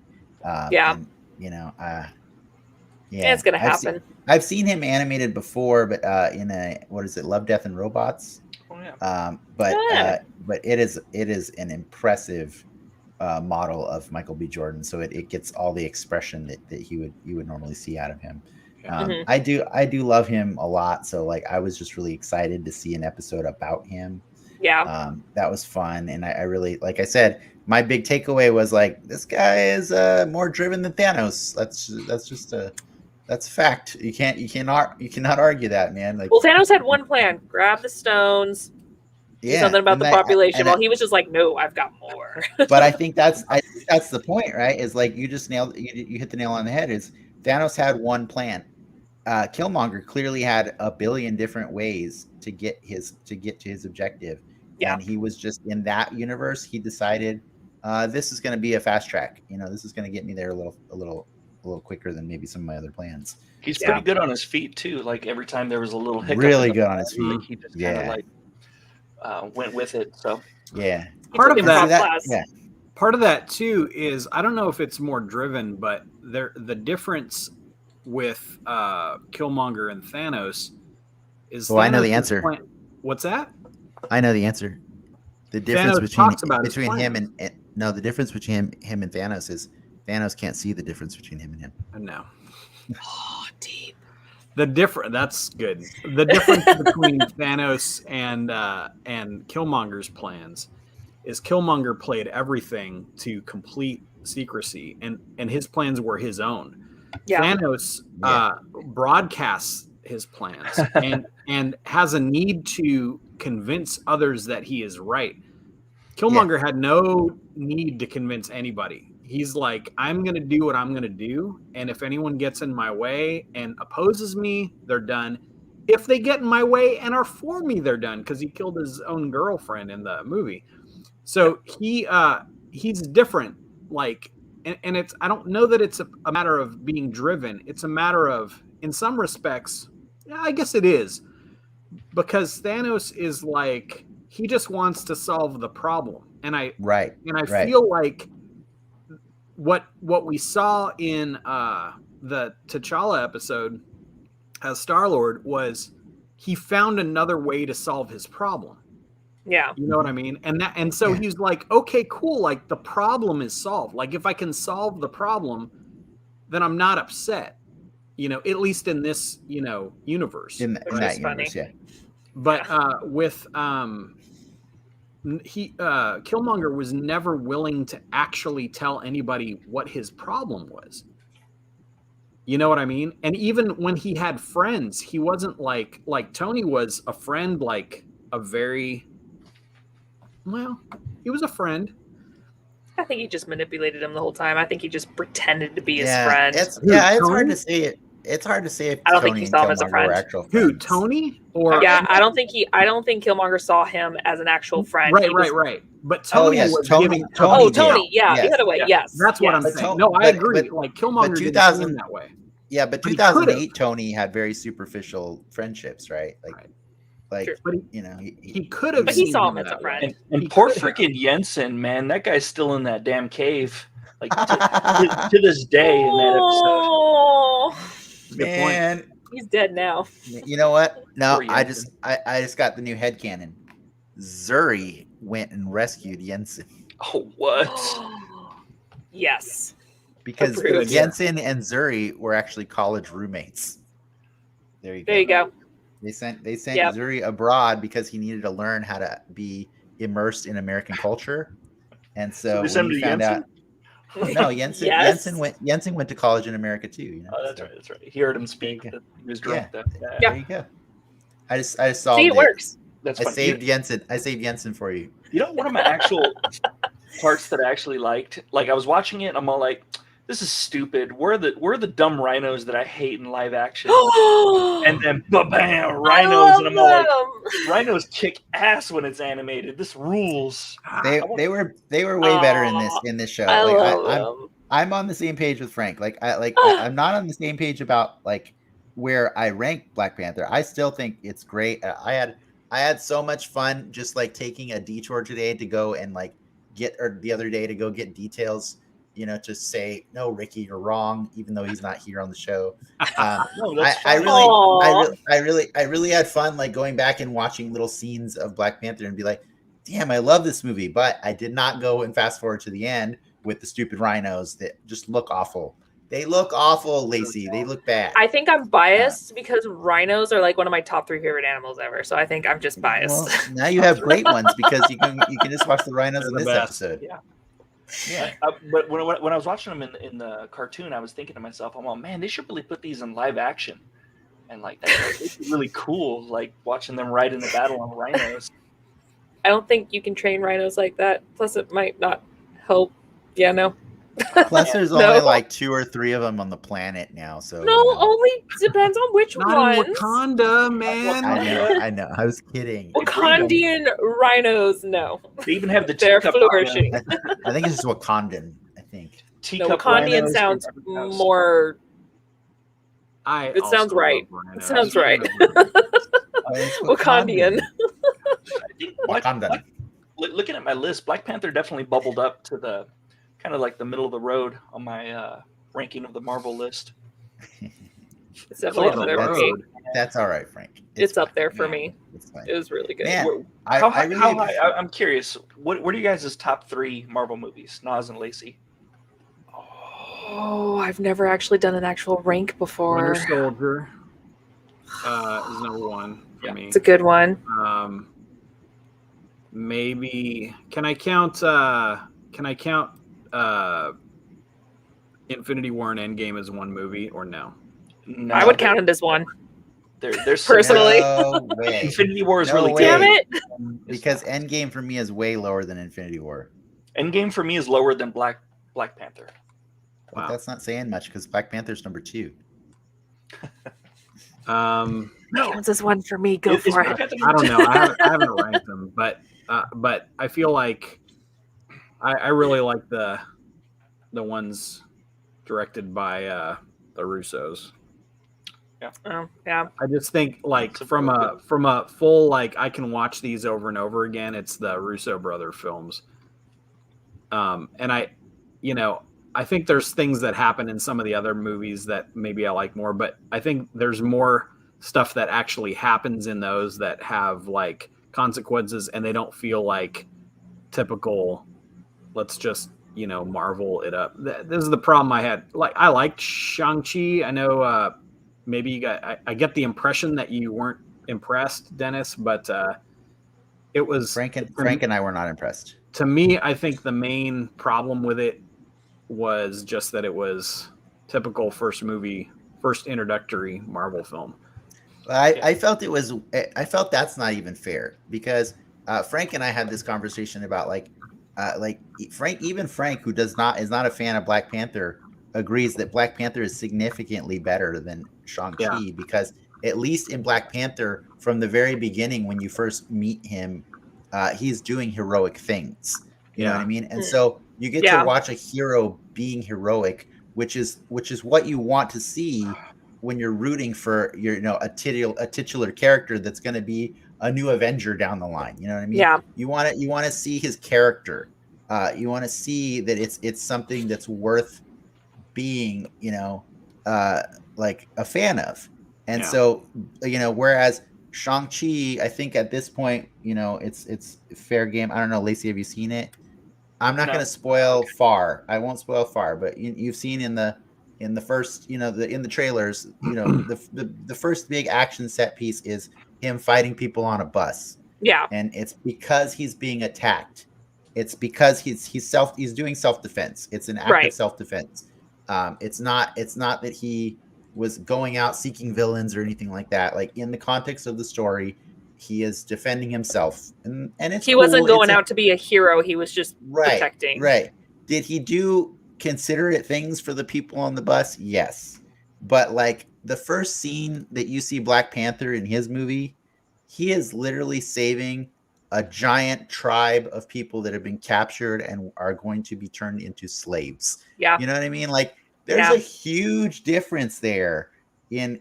D: It's gonna happen.
A: I've seen him animated before, but in what is it, Love, Death, and Robots? But it is an impressive model of Michael B. Jordan, so it gets all the expression that you would normally see out of him. I do love him a lot, so like I was just really excited to see an episode about him. That was fun, and I really, like I said, my big takeaway was like, this guy is more driven than Thanos. That's a fact. You cannot argue that, man. Like,
D: well, Thanos had one plan: grab the stones. Do something about the population. Well, he was just like, no, I've got more.
A: But I think that's the point, right? Is like you just you hit the nail on the head. Is Thanos had one plan. Killmonger clearly had a billion different ways to get to his objective. And he was just in that universe. He decided this is going to be a fast track. This is going to get me there a little quicker than maybe some of my other plans.
B: He's pretty good on his feet too. Like every time there was a little hiccup,
A: really good on his feet.
B: He just kind of like went with it. So
C: part of that too is, I don't know if it's more driven, but the difference with Killmonger and Thanos is.
A: I know the answer.
C: What's that?
A: I know the answer. The difference between him and the difference between him and Thanos is Thanos can't see the difference between him and him.
C: No.
D: Oh, deep.
C: That's good. The difference between Thanos and Killmonger's plans is Killmonger played everything to complete secrecy, and his plans were his own.
D: Yeah.
C: Thanos broadcasts his plans and has a need to convince others that he is right. Killmonger had no need to convince anybody. He's like, I'm going to do what I'm going to do. And if anyone gets in my way and opposes me, they're done. If they get in my way and are for me, they're done. Because he killed his own girlfriend in the movie. So he's different. Like, and it's, I don't know that it's a matter of being driven. It's a matter of, in some respects, I guess it is. Because Thanos is like, he just wants to solve the problem. And I feel like what we saw in the T'Challa episode as Star-Lord was he found another way to solve his problem.
D: Yeah.
C: You know what I mean? And so he's like, okay, cool. Like the problem is solved. Like if I can solve the problem, then I'm not upset, you know, at least in this, you know, universe.
A: In that universe, yeah.
C: But with Killmonger was never willing to actually tell anybody what his problem was. You know what I mean? And even when he had friends, he wasn't like Tony was a friend, like a very, well, he was a friend.
D: I think he just manipulated him the whole time. I think he just pretended to be his friend.
A: It's hard to say it. It's hard to say if
D: I don't
A: Tony
D: think he saw him as a
A: and Killmonger
D: friend.
A: were actual friends.
C: Who, Tony? Or
D: I don't think Killmonger saw him as an actual friend.
C: Right. But Tony was giving
D: Tony, the other way, yes.
C: That's what I'm saying. No, I agree. Like Killmonger didn't seem that way.
A: Yeah, but 2008 Tony had very superficial friendships, right? Like, you know,
C: he could have.
D: But he saw him as a friend.
B: And poor freaking Jensen, man, that guy's still in that damn cave, like to this day in that episode.
A: Man,
D: he's dead now.
A: You know what? No, I just got the new headcanon. Zuri went and rescued Jensen.
B: Oh, what?
D: Yes.
A: Because Jensen and Zuri were actually college roommates. There you go. They sent Zuri abroad because he needed to learn how to be immersed in American culture. And so when we found out. No, Jensen went to college in America too. You know?
B: Oh, that's right. He heard him speak. He was drunk.
A: There you go. I just solved
D: it works.
B: That's
A: I saved Jensen for you.
B: You know, one of my actual parts that I actually liked, like I was watching it and I'm all like, this is stupid. We're the dumb rhinos that I hate in live action. And then bam, rhinos, and I'm all like, rhinos kick ass when it's animated. This rules.
A: They were way better in this show. I'm on the same page with Frank. I'm not on the same page about like where I rank Black Panther. I still think it's great. I had so much fun just like taking a detour today to go and like the other day to go get details. You know, to say no, Ricky, you're wrong, even though he's not here on the show. I really had fun, like going back and watching little scenes of Black Panther and be like, damn, I love this movie, but I did not go and fast forward to the end with the stupid rhinos that just look awful. They look awful, Lacy. They look bad.
D: I think I'm biased because rhinos are like one of my top 3 favorite animals ever. So I think I'm just biased.
A: Well, now you have great ones because you can just watch the rhinos in this episode.
B: Yeah. But when I was watching them in the cartoon, I was thinking to myself, "Oh man, they should really put these in live action," and like that's really cool. Like watching them ride in the battle on rhinos.
D: I don't think you can train rhinos like that. Plus, it might not help. Yeah, no.
A: Plus, there's only like 2 or 3 of them on the planet now. So
D: only depends on which
C: not
D: ones.
C: In Wakanda, man.
A: I know. I was kidding.
D: Wakandian rhinos, no.
B: They even have the
D: they're flourishing.
A: I think it's just Wakandan. I think.
D: Wakandian sounds more. It sounds right. It sounds right. Wakandian.
A: Wakandan.
B: Looking at my list, Black Panther definitely bubbled up to the kind of like the middle of the road on my ranking of the Marvel list.
D: It's definitely up there for me.
A: That's all right, Frank.
D: It's up there for me. It was really good.
A: Man,
B: I'm curious. What are you guys' top 3 Marvel movies? Nas and Lacy.
D: Oh, I've never actually done an actual rank before.
C: Winter Soldier is number 1 for me.
D: It's a good one.
C: Maybe can I count Infinity War and Endgame as one movie or no?
B: No,
D: I would count it as one.
B: There's
D: Personally.
A: No way.
B: Infinity War is
A: No
B: really
A: way.
D: Damn
B: good.
D: it!
A: Because Endgame for me is way lower than Infinity War.
B: Endgame for me is lower than Black Panther.
A: But
C: Wow.
A: that's not saying much because Black Panther's number 2.
B: No,
D: Counts as one for me. Go
B: Is
D: for
B: Black
D: it.
B: Panther
C: I
B: number
C: don't
B: two?
C: know. I haven't ranked them, but I feel like I really like the ones directed by the Russos.
D: Oh, yeah.
C: I just think like from a full like I can watch these over and over again. It's the Russo brother films, and I think there's things that happen in some of the other movies that maybe I like more, but I think there's more stuff that actually happens in those that have like consequences, and they don't feel like typical. Let's just Marvel it up. This is the problem I had. Like I liked Shang-Chi. I know. Maybe you got. I get the impression that you weren't impressed, Dennis, but it was
A: Frank and I were not impressed.
C: To me, I think the main problem with it was just that it was typical first introductory Marvel film.
A: I felt it was. I felt that's not even fair because Frank and I had this conversation about like Frank, who is not a fan of Black Panther, agrees that Black Panther is significantly better than Shang-Chi because at least in Black Panther, from the very beginning, when you first meet him, he's doing heroic things. You know what I mean? And so you get to watch a hero being heroic, which is what you want to see when you're rooting for a titular character that's going to be a new Avenger down the line. You know what I mean?
D: Yeah.
A: You want to see his character. You want to see that it's something that's worth being, like a fan of. And so, whereas Shang-Chi, I think at this point, it's fair game. I don't know, Lacy, have you seen it? I'm not going to spoil far. I won't spoil far, but you've seen in the first, in the trailers, the first big action set piece is him fighting people on a bus.
D: Yeah.
A: And it's because he's being attacked. It's because he's doing self-defense. It's an act of self-defense. It's not that he was going out seeking villains or anything like that. Like in the context of the story, he is defending himself, and it's
D: he wasn't going out to be a hero. He was just protecting.
A: Right. Did he do considerate things for the people on the bus? Yes. But like the first scene that you see Black Panther in his movie, he is literally saving a giant tribe of people that have been captured and are going to be turned into slaves.
D: Yeah.
A: You know what I mean? Like there's a huge difference there and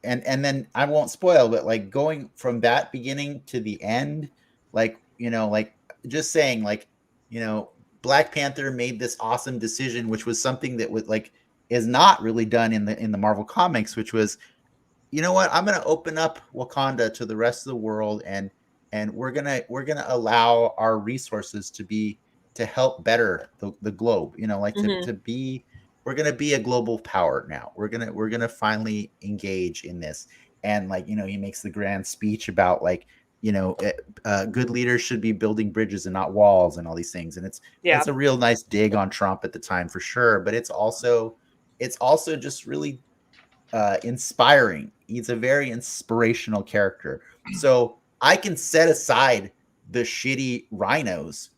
A: then I won't spoil, but like going from that beginning to the end, like, just saying like, Black Panther made this awesome decision, which was something that was like, is not really done in the Marvel comics, which was, you know what, I'm going to open up Wakanda to the rest of the world. And we're going to allow our resources to help better the globe, to be, we're going to be a global power now. We're going to finally engage in this. And like, he makes the grand speech about like, good leaders should be building bridges and not walls and all these things. And it's a real nice dig on Trump at the time for sure. But it's also just really inspiring. He's a very inspirational character. So I can set aside the shitty rhinos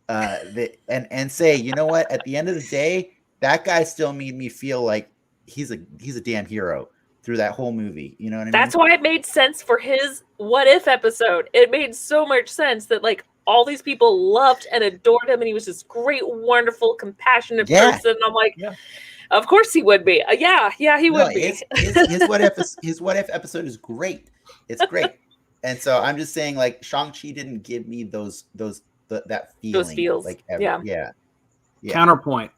A: and say, you know what, at the end of the day, that guy still made me feel like he's a damn hero through that whole movie. You know what I mean?
D: That's why it made sense for his What If episode. It made so much sense that like all these people loved and adored him, and he was this great, wonderful, compassionate person. And I'm like, of course he would be. He would be.
A: His What If episode is great. It's great. And so I'm just saying, like, Shang-Chi didn't give me that feeling.
D: Those feels.
A: Like,
C: yeah. Counterpoint.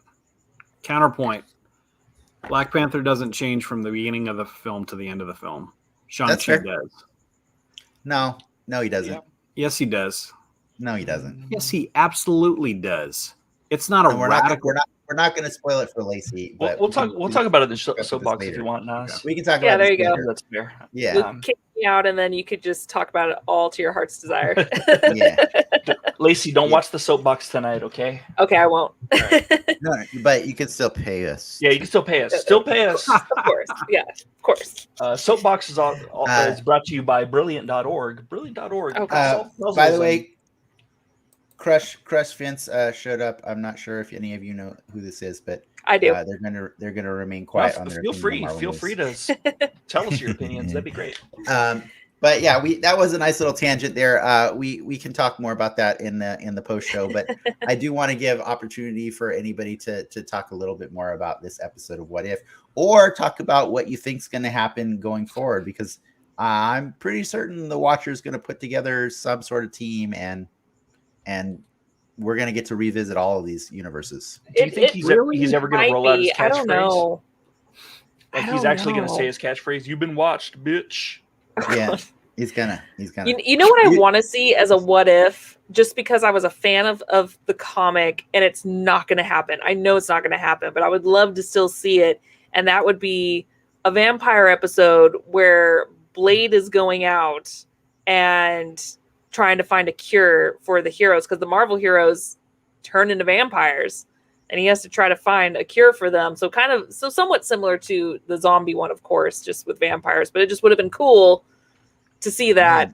C: Black Panther doesn't change from the beginning of the film to the end of the film. Shang-Chi does.
A: No, he doesn't.
C: Yeah. Yes, he does.
A: No, he doesn't.
C: Yes, he absolutely does. It's not a radical.
A: we're not going to spoil it for Lacy. But
B: We'll talk about it in the soapbox if you want, Nas.
A: We can talk
D: Yeah,
A: about
D: there
A: it
D: you go.
A: later.
B: That's fair.
A: Yeah.
D: Luke kicked me out, and then you could just talk about it all to your heart's desire.
A: Yeah.
B: Lacey, don't
A: Yeah.
B: watch the soapbox tonight, okay?
D: Okay, I won't.
A: No, but you can still pay us.
B: Yeah, you can still pay us. Still pay us.
D: Of course. Yeah, of course.
B: Soapbox is brought to you by Brilliant.org. Brilliant.org.
D: Oh,
A: by the way, Crush Vince showed up. I'm not sure if any of you know who this is, but
D: I do.
A: They're gonna remain quiet on their.
B: Feel free to tell us your opinions. That'd be great.
A: But yeah, that was a nice little tangent there. We can talk more about that in the post show, but I do want to give opportunity for anybody to talk a little bit more about this episode of What If, or talk about what you think's going to happen going forward, because I'm pretty certain the Watcher is going to put together some sort of team, and we're going to get to revisit all of these universes.
B: Do you think he's ever going to roll out his catchphrase?
D: I don't know.
B: Like he's actually going to say his catchphrase, "You've been watched, bitch."
A: Yeah, he's gonna.
D: You know what I want to see as a What If, just because I was a fan of the comic, and it's not going to happen. I know it's not going to happen, but I would love to still see it, and that would be a vampire episode where Blade is going out and trying to find a cure for the heroes, because the Marvel heroes turn into vampires, and he has to try to find a cure for them. So somewhat similar to the zombie one, of course, just with vampires, but it just would have been cool to see that.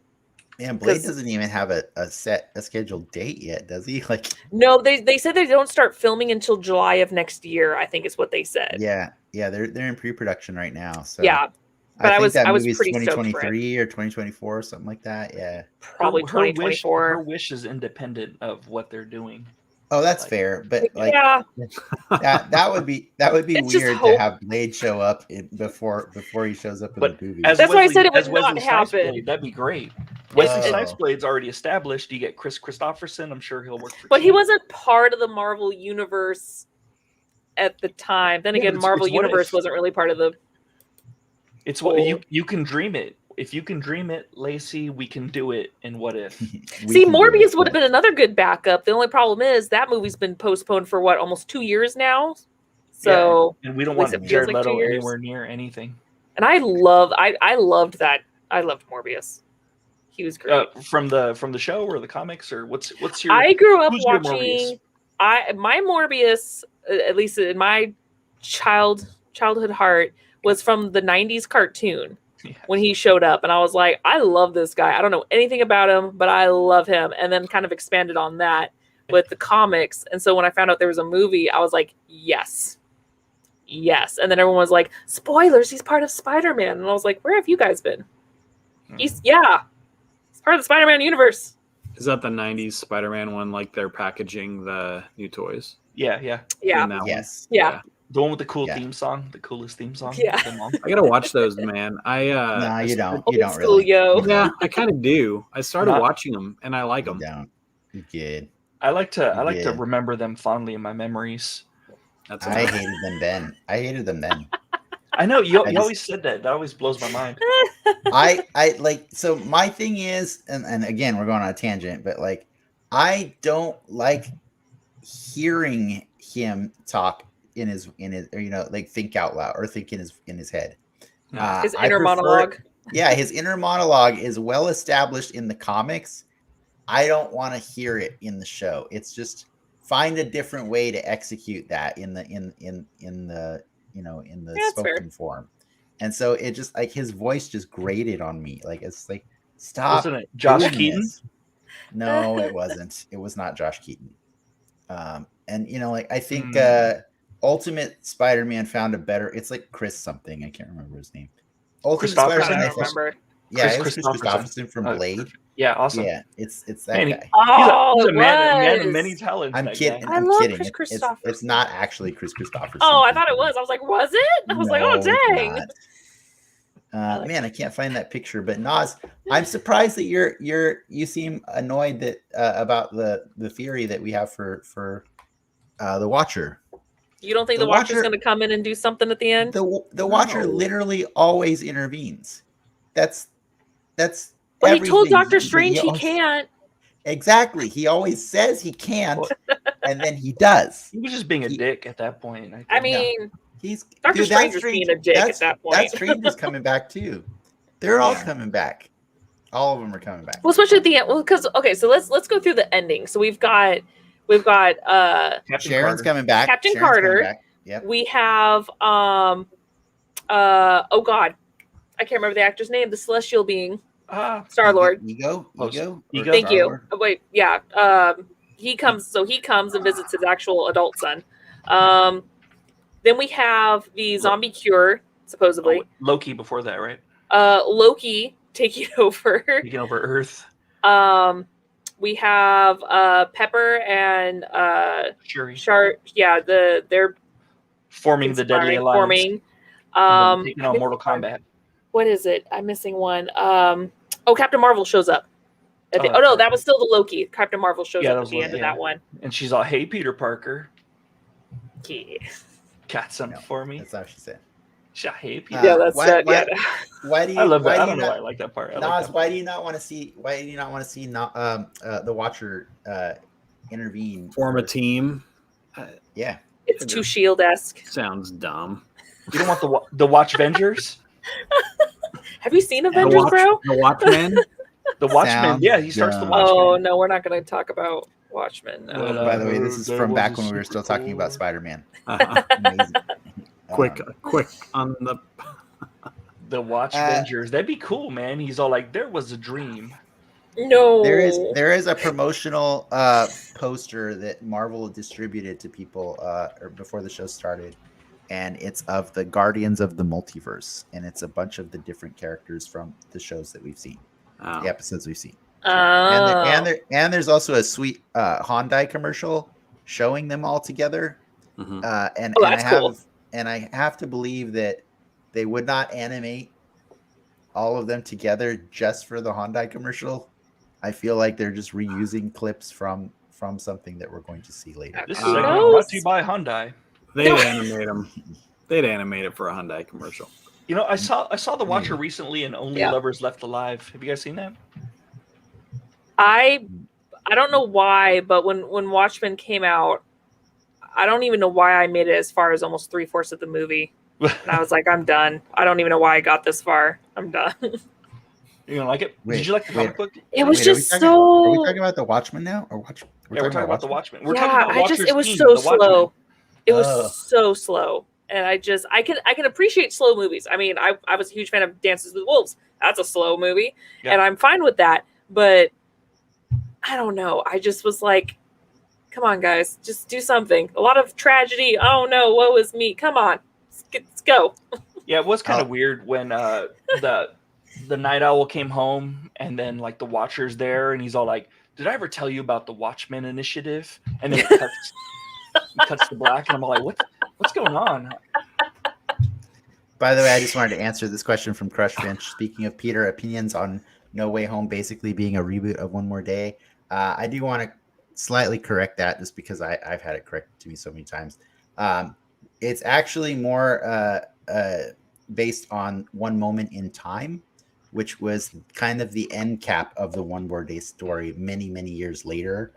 A: And Blade doesn't even have a scheduled date yet, does he? Like,
D: no, they said they don't start filming until July of next year, I think is what they said.
A: Yeah, they're in pre-production right now. So
D: yeah, but I was pretty
A: 2023 or 2024 or something like that. Yeah,
D: probably 2024.
B: Her wish is independent of what they're doing.
A: Oh, that's fair, but like,
D: yeah,
A: that would be weird to have Blade show up before he shows up in the movie.
D: That's why I said it would not happen.
B: That'd be great. Wesley Snipes Blade's already established. You get Chris Christopherson. I'm sure he'll work for.
D: But he wasn't part of the Marvel universe at the time. Then again, Marvel universe wasn't really part of the.
B: It's what you can dream it. If you can dream it, Lacy, we can do it in What If.
D: See, Morbius would have been another good backup. The only problem is that movie's been postponed for almost 2 years now. So
B: and we don't want Jared Leto anywhere near anything.
D: And I loved that. I loved Morbius. He was great.
B: From the show or the comics, or what's your?
D: I grew up watching. My Morbius, at least in my childhood heart, was from the 90s cartoon. When he showed up, and I was like, I love this guy. I don't know anything about him, but I love him. And then kind of expanded on that with the comics. And so when I found out there was a movie, I was like, yes. And then everyone was like, spoilers, he's part of Spider-Man. And I was like, where have you guys been? He's part of the Spider-Man universe.
C: Is that the 90s Spider-Man one, like they're packaging the new toys?
B: Yeah.
A: Yes.
D: Yeah.
B: The one with the cool theme song, the coolest theme song.
D: Yeah.
C: I gotta watch those, man.
A: No, you don't.
D: You don't
A: really.
C: Yeah, I kind of do. I started watching them, and I like them.
A: You don't. You good.
B: I like to remember them fondly in my memories.
A: I hated them then.
B: I know you always said that. That always blows my mind.
A: I like, so my thing is, and again, we're going on a tangent, but like, I don't like hearing him talk in his or like think out loud or think in his head.
D: His inner monologue.
A: Yeah, his inner monologue is well established in the comics. I don't want to hear it in the show. It's just find a different way to execute that in the spoken form. And so it just, like, his voice just grated on me. Like, it's like, stop.
B: Wasn't it Josh Keaton?
A: This. No, it wasn't. It was not Josh Keaton. And like, I think Ultimate Spider-Man found a better. It's like Chris something. I can't remember his name. Ultimate Spider-Man.
D: I don't remember.
A: Yeah, it was Chris Christopherson from Blade.
B: Yeah, awesome.
A: Yeah, it's that guy.
B: He's a man of many talents.
A: I'm kidding.
D: I love
A: kidding.
D: Chris Christopherson.
A: It's not actually Chris Christopherson.
D: Oh, I thought it was. I was like, was it? I was like, oh, dang.
A: Man, I can't find that picture. But Nas, I'm surprised that you seem annoyed that about the theory that we have for the Watcher.
D: You don't think the Watcher's going to come in and do something at the end?
A: The Watcher literally always intervenes. That's.
D: But he told Doctor Strange he can't.
A: Exactly. He always says he can't, and then he does.
B: He was just being a dick at that point.
D: I mean,
A: He's
D: Doctor Strange was being a dick at that point.
A: That Stranger's coming back too. They're all coming back. All of them are coming back.
D: Well, especially at the end. Well, because so let's go through the ending. So we've got
A: Sharon's coming back.
D: Captain
A: Sharon's
D: Carter.
A: coming back. Yep.
D: We have oh god, I can't remember the actor's name. The celestial being, Star-Lord.
A: Ego.
D: Thank you. Oh, wait, yeah. He comes and visits his actual adult son. Then we have the zombie cure, supposedly.
B: Loki before that, right?
D: Loki taking over
B: Earth.
D: We have Pepper and
B: Shuri.
D: Yeah, they're
B: forming the Deadly Alliance. Taking on Mortal Kombat.
D: What is it? I'm missing one. Captain Marvel shows up. No, that was still the Loki. Captain Marvel shows up at the end of that one.
B: And she's all, "Hey, Peter Parker.
D: Yeah.
B: Got something for me."
A: That's how she said.
B: Hey, Peter.
D: Yeah, that's
A: Why do you?
B: I love that. I don't know why I like that part.
A: Nas, why do you not want to see? Why do you not want to see the Watcher intervene?
C: Form a team.
A: Yeah,
D: it's too Shield-esque.
C: Sounds dumb.
B: You don't want the Watch Avengers?
D: Have you seen Avengers, bro?
C: The Watchmen.
B: The Watchmen. Yeah, he starts the Watchmen.
D: Oh no, we're not going to talk about Watchmen.
A: By the way, this is from back when we were still talking about Spider-Man. Amazing.
C: Quick on
B: the Watch Avengers. That'd be cool, man. He's all like, "There was a dream."
D: No,
A: there is a promotional poster that Marvel distributed to people before the show started, and it's of the Guardians of the Multiverse, and it's a bunch of the different characters from the shows that we've seen, the episodes we've seen. And there's also a sweet Hyundai commercial showing them all together.
C: Mm-hmm.
A: And I have to believe that they would not animate all of them together just for the Hyundai commercial. I feel like they're just reusing clips from something that we're going to see later.
B: This is brought to you by Hyundai.
C: They'd animate them. They'd animate it for a Hyundai commercial.
B: You know, I saw The Watcher recently in Only Lovers Left Alive. Have you guys seen that?
D: I don't know why, but when Watchmen came out, I don't even know why I made it as far as almost 3/4 of the movie. And I was like, I'm done. I don't even know why I got this far. I'm done.
B: You don't like it? Did you like the comic book?
D: It was just
A: Are we talking about the Watchmen now, or
B: we're talking about the Watchmen. We're
D: talking
B: about Watcher's
D: it was
B: team,
D: so slow. It was so slow, and I can appreciate slow movies. I mean, I was a huge fan of Dances with Wolves. That's a slow movie, and I'm fine with that. But I don't know. I just was like, come on, guys, just do something. A lot of tragedy. Oh no, woe is me. Come on, let's go.
B: Yeah, it was kind of weird when the Night Owl came home, and then like the Watcher's there, and he's all like, "Did I ever tell you about the Watchmen Initiative?" And then it cuts to black, and I'm all like, "What's going on?"
A: By the way, I just wanted to answer this question from Crushfinch. Speaking of Peter, opinions on No Way Home basically being a reboot of One More Day. I do want to slightly correct that, just because I've had it corrected to me so many times. It's actually more based on One Moment in Time, which was kind of the end cap of the One More Day story many, many years later.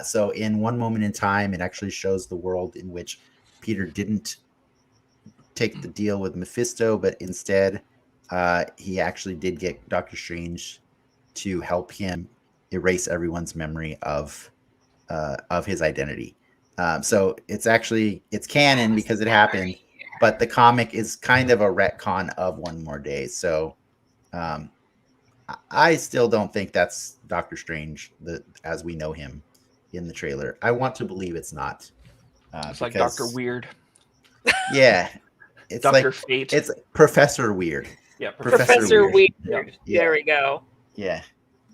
A: So in One Moment in Time, it actually shows the world in which Peter didn't take the deal with Mephisto, but instead he actually did get Doctor Strange to help him erase everyone's memory of his identity. So it's canon because it happened, but the comic is kind of a retcon of One More Day. So I still don't think that's Doctor Strange as we know him in the trailer. I want to believe it's not.
B: It's like Dr. Weird.
A: Yeah. It's
B: Dr.
A: like
B: Fate.
A: It's Professor Weird.
B: Yeah,
D: Professor Weird.
A: Yeah.
D: There we go.
A: Yeah.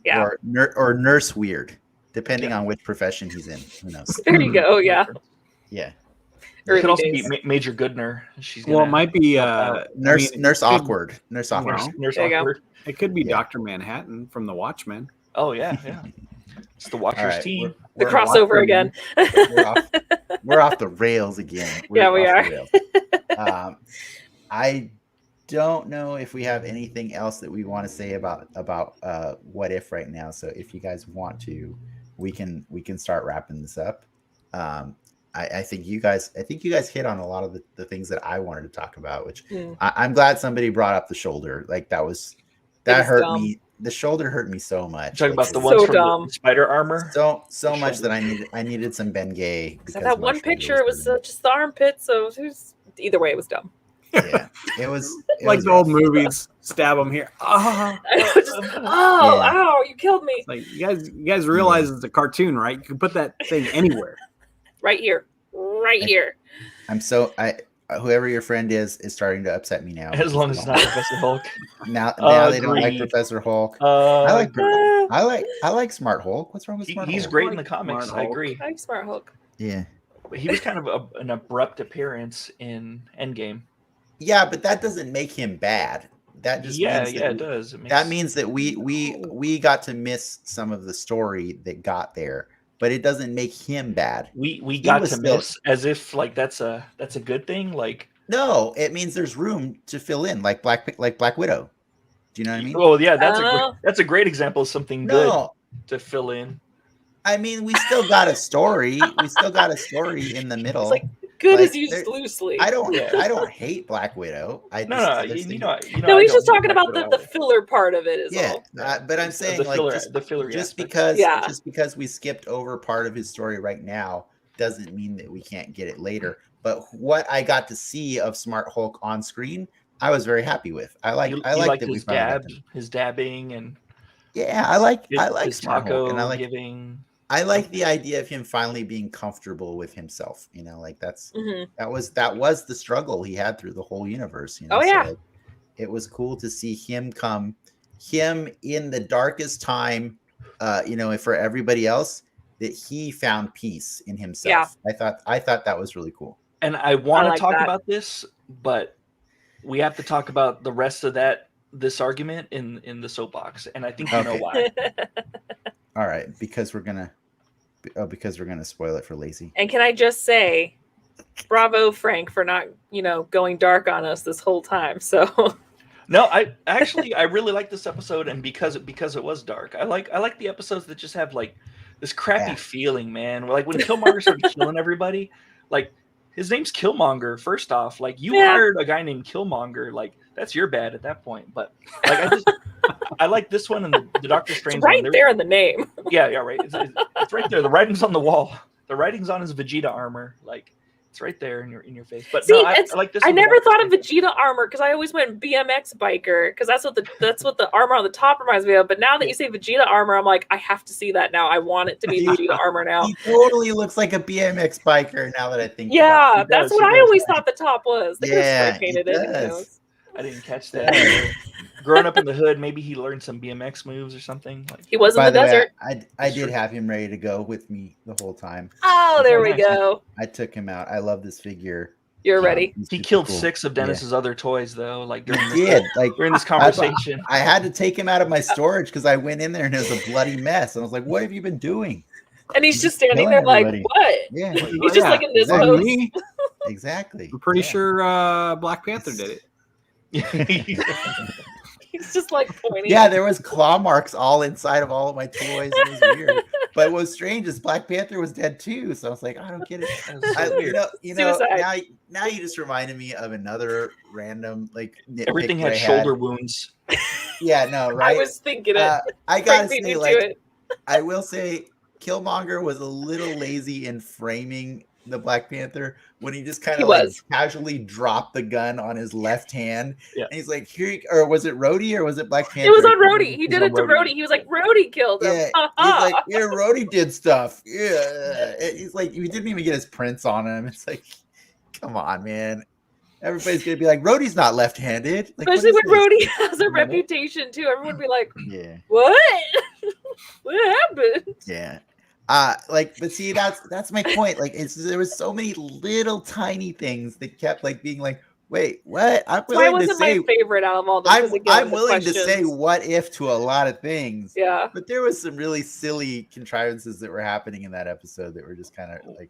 D: Yeah.
A: Or Nurse Weird, depending on which profession he's in. Who knows?
D: There you go. Yeah.
A: Yeah.
B: It could also be Major Goodner.
C: It might be
A: Nurse Awkward. Nurse Awkward.
B: Nurse Awkward.
C: It could be Dr. Manhattan from the Watchmen.
B: Oh yeah. It's the Watcher's team.
D: The crossover again.
A: We're off the rails again.
D: We are.
A: I don't know if we have anything else that we want to say about What If right now. So if you guys want to, we can start wrapping this up. I think you guys hit on a lot of the things that I wanted to talk about, which I'm glad somebody brought up the shoulder. Like that hurt dumb. Me. The shoulder hurt me so much.
B: Talking about the ones from the spider armor.
A: So much that I needed some Bengay.
D: Because that one picture, it was just the armpit. So either way, it was dumb.
A: Yeah, it was
C: like the old movies. Stab them here.
D: Ow! You killed me.
C: Like you guys realize it's a cartoon, right? You can put that thing anywhere.
D: Right here. Here.
A: Whoever your friend is starting to upset me now.
B: As long as it's not Professor Hulk.
A: Now they don't like Professor Hulk. I like Smart Hulk. What's wrong with Smart Hulk?
B: He's great in the comics. I agree.
D: I like Smart Hulk.
A: Yeah.
B: He was kind of an abrupt appearance in Endgame.
A: Yeah, but that doesn't make him bad. That just means
B: it does.
A: That means that we got to miss some of the story that got there. But it doesn't make him bad.
B: We got to miss as if like that's a good thing. Like
A: no, it means there's room to fill in, like Black Widow. Do you know what I mean?
B: Oh yeah, that's a great example of something good to fill in.
A: I mean, we still got a story. We still got a story in the middle.
D: It's like good is used loosely.
A: I don't hate Black Widow.
B: He's
D: just talking about the filler part of it.
A: But I'm saying
B: the filler
A: just because we skipped over part of his story right now doesn't mean that we can't get it later. But what I got to see of Smart Hulk on screen, I was very happy with. I like that
B: his dabbing and
A: I like Smart Hulk,
B: and
A: I like the idea of him finally being comfortable with himself. You know, like that was the struggle he had through the whole universe. You know? So it was cool to see him in the darkest time. For everybody else, that he found peace in himself. Yeah. I thought that was really cool.
B: And I want to talk about this, but we have to talk about the rest of this argument in the soapbox, and I think you know why.
A: All right, because we're gonna spoil it for Lacy.
D: And can I just say, bravo, Frank, for not going dark on us this whole time. So
B: no, I really like this episode, and because it was dark, I like the episodes that just have like this crappy feeling, man. Like when Killmonger started killing everybody, like his name's Killmonger. First off, like you hired a guy named Killmonger, like that's your bad at that point. But like I like this one and the Doctor Strange.
D: It's right one. There in the name.
B: Yeah, right. It's right there. The writing's on the wall. The writing's on his Vegeta armor. Like it's right there in your face. But I like this.
D: I never thought of Vegeta armor because I always went BMX biker because that's what the armor on the top reminds me of. But now that you say Vegeta armor, I'm like, I have to see that now. I want it to be Vegeta armor now.
A: He totally looks like a BMX biker now that I think.
D: Yeah, that's what I always thought the top was. They could have spray painted it.
B: I didn't catch that. Growing up in the hood, maybe he learned some BMX moves or something. Like
D: he was in the desert.
A: I did have him ready to go with me the whole time.
D: Oh, there we go.
A: I took him out. I love this figure.
D: You're ready.
B: He killed 6 of Dennis's other toys, though. Like during this conversation,
A: I had to take him out of my storage because I went in there and it was a bloody mess. And I was like, "What have you been doing?"
D: And he's just standing there like, "What?"
A: Yeah,
D: he's just like in this pose.
A: Exactly.
C: I'm pretty sure Black Panther did it.
D: He's just like pointing.
A: Yeah, there was claw marks all inside of all of my toys. It was weird. But what was strange is Black Panther was dead too. So I was like, I don't get it. Now you just reminded me of another random
B: everything had shoulder wounds.
A: Yeah, no, right.
D: I was thinking it.
A: I gotta say, I will say, Killmonger was a little lazy in framing the Black Panther when he just kind of casually dropped the gun on his left hand. Yeah. And he's like, or was it Rhodey or was it Black Panther?
D: It was on Rhodey. He did it to Rhodey. He was like, Rhodey killed him.
A: Yeah. He's like, yeah, Rhodey did stuff. Yeah. He's like, we didn't even get his prints on him. It's like, come on, man. Everybody's going to be like, Rhodey's not left-handed. Like,
D: especially when Rhodey has a reputation too. Everyone would be like, what? What happened?
A: Yeah. But see, that's my point. Like, there was so many little tiny things that kept being like, wait, what? I'm willing to say
D: my favorite out of all those.
A: I'm willing to say what if to a lot of things.
D: Yeah.
A: But there was some really silly contrivances that were happening in that episode that were just kind of like.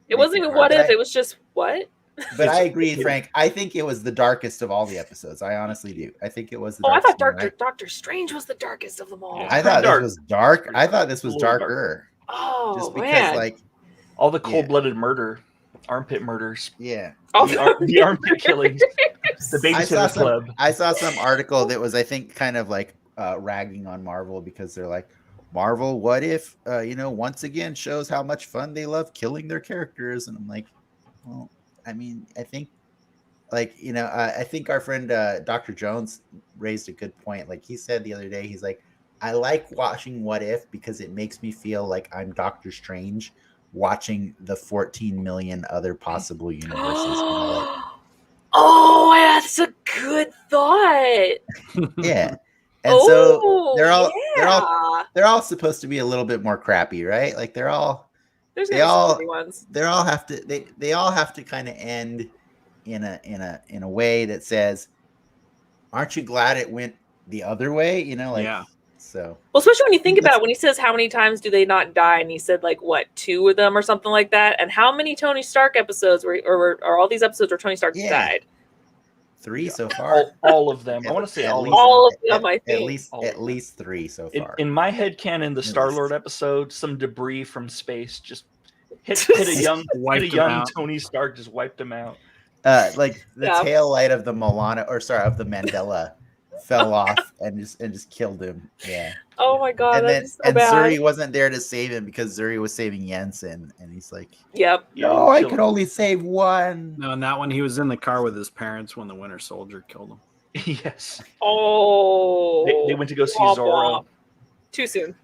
D: It wasn't even what if. It was just what.
A: But I agree, Frank. I think it was the darkest of all the episodes. I honestly do. I think it was the
D: darkest.
A: I thought
D: Doctor Strange was the darkest of them all.
A: I thought this was dark. I thought this was darker.
D: Oh,
A: just because
B: All the cold-blooded murder, armpit murders.
A: Yeah.
B: The armpit killings. The Babysitter Club.
A: I saw some article that was, I think, kind of like ragging on Marvel because they're like, Marvel, what if, once again shows how much fun they love killing their characters? And I'm like, well, I mean, I think, I think our friend Dr. Jones raised a good point. Like he said the other day, he's like, I like watching What If because it makes me feel like I'm Doctor Strange watching the 14 million other possible universes.
D: Oh, that's a good thought.
A: Yeah. And so they're all supposed to be a little bit more crappy, right? Like they all have to kind of end in a way that says, aren't you glad it went the other way?
C: Yeah.
A: So
D: well, especially when you think about it, when he says how many times do they not die, and he said like what, 2 of them or something like that, and how many Tony Stark episodes or all these episodes where Tony Stark died?
A: 3 so far.
B: All of them. I want to say all
D: of them. I think
A: at least 3 so far.
B: In my head canon, the Star-Lord episode, some debris from space just hit a young Tony Stark, just wiped him out.
A: Like the tail light of the Mandela fell off and just killed him. Yeah.
D: Oh my god.
A: And
D: so bad.
A: Zuri wasn't there to save him because Zuri was saving Jensen, and he's like,
D: "Yep,
A: no, I could only save one."
C: No, and that one he was in the car with his parents when the Winter Soldier killed him.
B: Yes.
D: Oh.
B: They went to go see Zorro.
D: Too soon.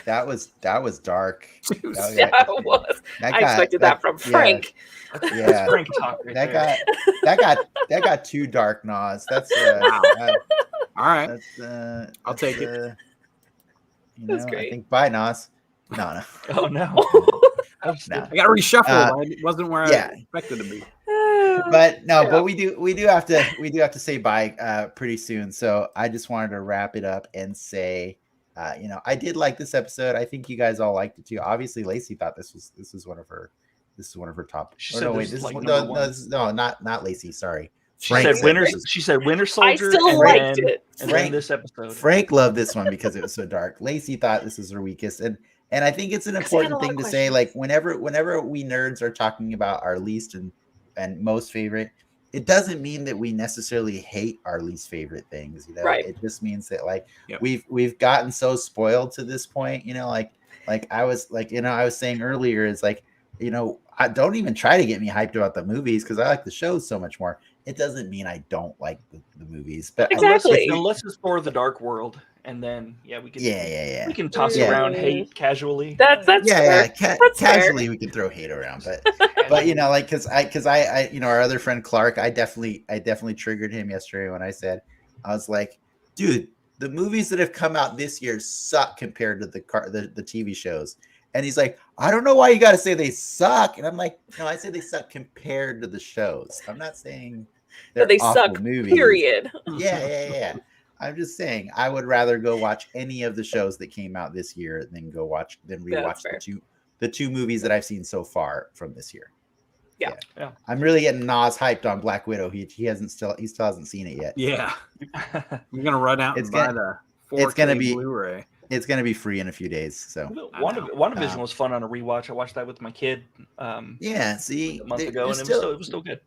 A: That was dark.
D: It was. I expected that from Frank.
A: Yeah.
B: Frank talk right
A: that got too dark, Nas. That's
C: all right.
A: I'll
C: take it.
D: That's great.
A: I think bye, Nas. No.
B: Oh no.
C: I got reshuffled. It wasn't where I expected to be.
A: But we do have to say bye pretty soon. So I just wanted to wrap it up and say, I did like this episode. I think you guys all liked it too. Obviously, Lacy thought this was one of her top. Not Lacy. Sorry.
B: She said Winter Soldier.
D: I still liked it.
B: And then this episode.
A: Frank loved this one because it was so dark. Lacy thought this was her weakest, and I think it's an important thing to say. Like whenever we nerds are talking about our least and most favorite, it doesn't mean that we necessarily hate our least favorite things.
D: Right.
A: It just means that we've gotten so spoiled to this point. I was saying earlier, is like, I don't even try to get me hyped about the movies because I like the shows so much more. It doesn't mean I don't like the movies, but
D: exactly.
B: Unless it's for the Dark World, and then we can
A: we can
B: toss around hate casually.
D: That's
A: casually
D: fair.
A: We can throw hate around, but because I our other friend Clark, I definitely triggered him yesterday when I said, I was like, dude, the movies that have come out this year suck compared to the TV shows. And he's like, I don't know why you got to say they suck. And I'm like, no, I say they suck compared to the shows. I'm not saying
D: they suck,
A: movies.
D: Period.
A: Yeah. I'm just saying I would rather go watch any of the shows that came out this year than rewatch the two movies that I've seen so far from this year.
D: Yeah.
A: I'm really getting Nas hyped on Black Widow. He still hasn't seen it yet.
C: Yeah. You're gonna run out and buy the 4K Blu-ray.
A: It's going to be free in a few days. So
B: WandaVision was fun on a rewatch. I watched that with my kid.
A: A month
B: ago, and it was still good.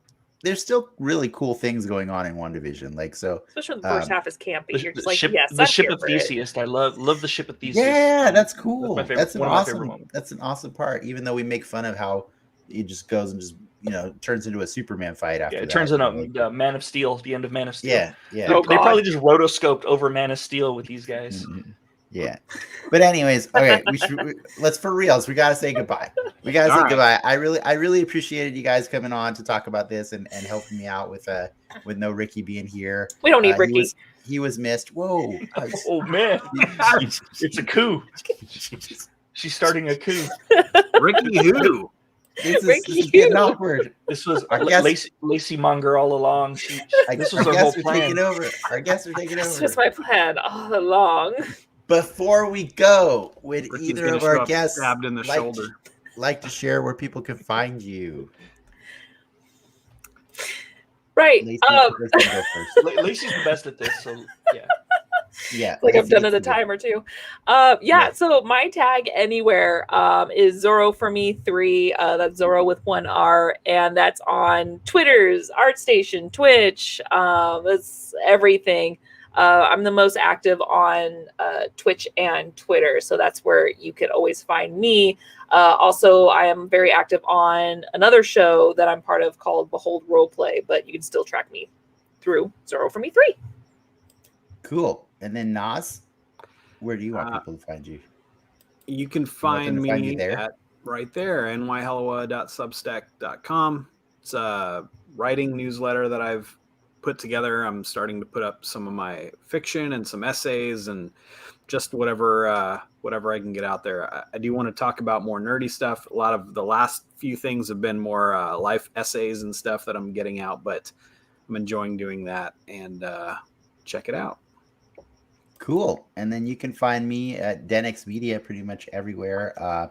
A: There's still really cool things going on in WandaVision.
D: Especially the first half is campy. You're just like,
B: the ship of Theseus. I love the ship of Theseus.
A: Yeah, that's cool. That's
B: one of my favorite moments.
A: That's an awesome part. Even though we make fun of how it just goes and just turns into a Superman fight after that.
B: It turns into Man of Steel. The end of Man of Steel.
A: Yeah.
B: They probably just rotoscoped over Man of Steel with these guys.
A: Mm-hmm. Yeah, but anyways, okay. Let's for reals. We gotta say goodbye. Goodbye. I really appreciated you guys coming on to talk about this and helping me out with no Ricky being here.
D: We don't need Ricky.
A: He was missed. Whoa!
B: Oh man, it's a coup. She's starting a coup.
C: Ricky who?
A: This is getting awkward.
B: This was Lacy Monger all along. This was her whole plan.
A: Our guests are taking over.
D: This was my plan all along.
A: Before we go, would
C: Ricky's
A: either of our guests
C: stabbed in the shoulder
A: like to share where people can find you?
D: Right.
A: Lacy's
B: the best at this, so yeah.
A: Yeah.
D: Like I've done it a time or two. So my tag anywhere is Zoro4Me3. That's Zoro with one R, and that's on Twitter's, ArtStation, Twitch. It's everything. I'm the most active on Twitch and Twitter, so that's where you could always find me. Also, I am very active on another show that I'm part of called Behold Roleplay, but you can still track me through Zoro4Me3.
A: Cool. And then Nas, where do you want people to find you?
C: You can find me at right there, nyhelloa.substack.com. It's a writing newsletter that I've put together. I'm starting to put up some of my fiction and some essays and just whatever I can get out there. I do want to talk about more nerdy stuff. A lot of the last few things have been more life essays and stuff that I'm getting out, but I'm enjoying doing that, and check it out.
A: Cool. And then you can find me at Denix Media pretty much everywhere. I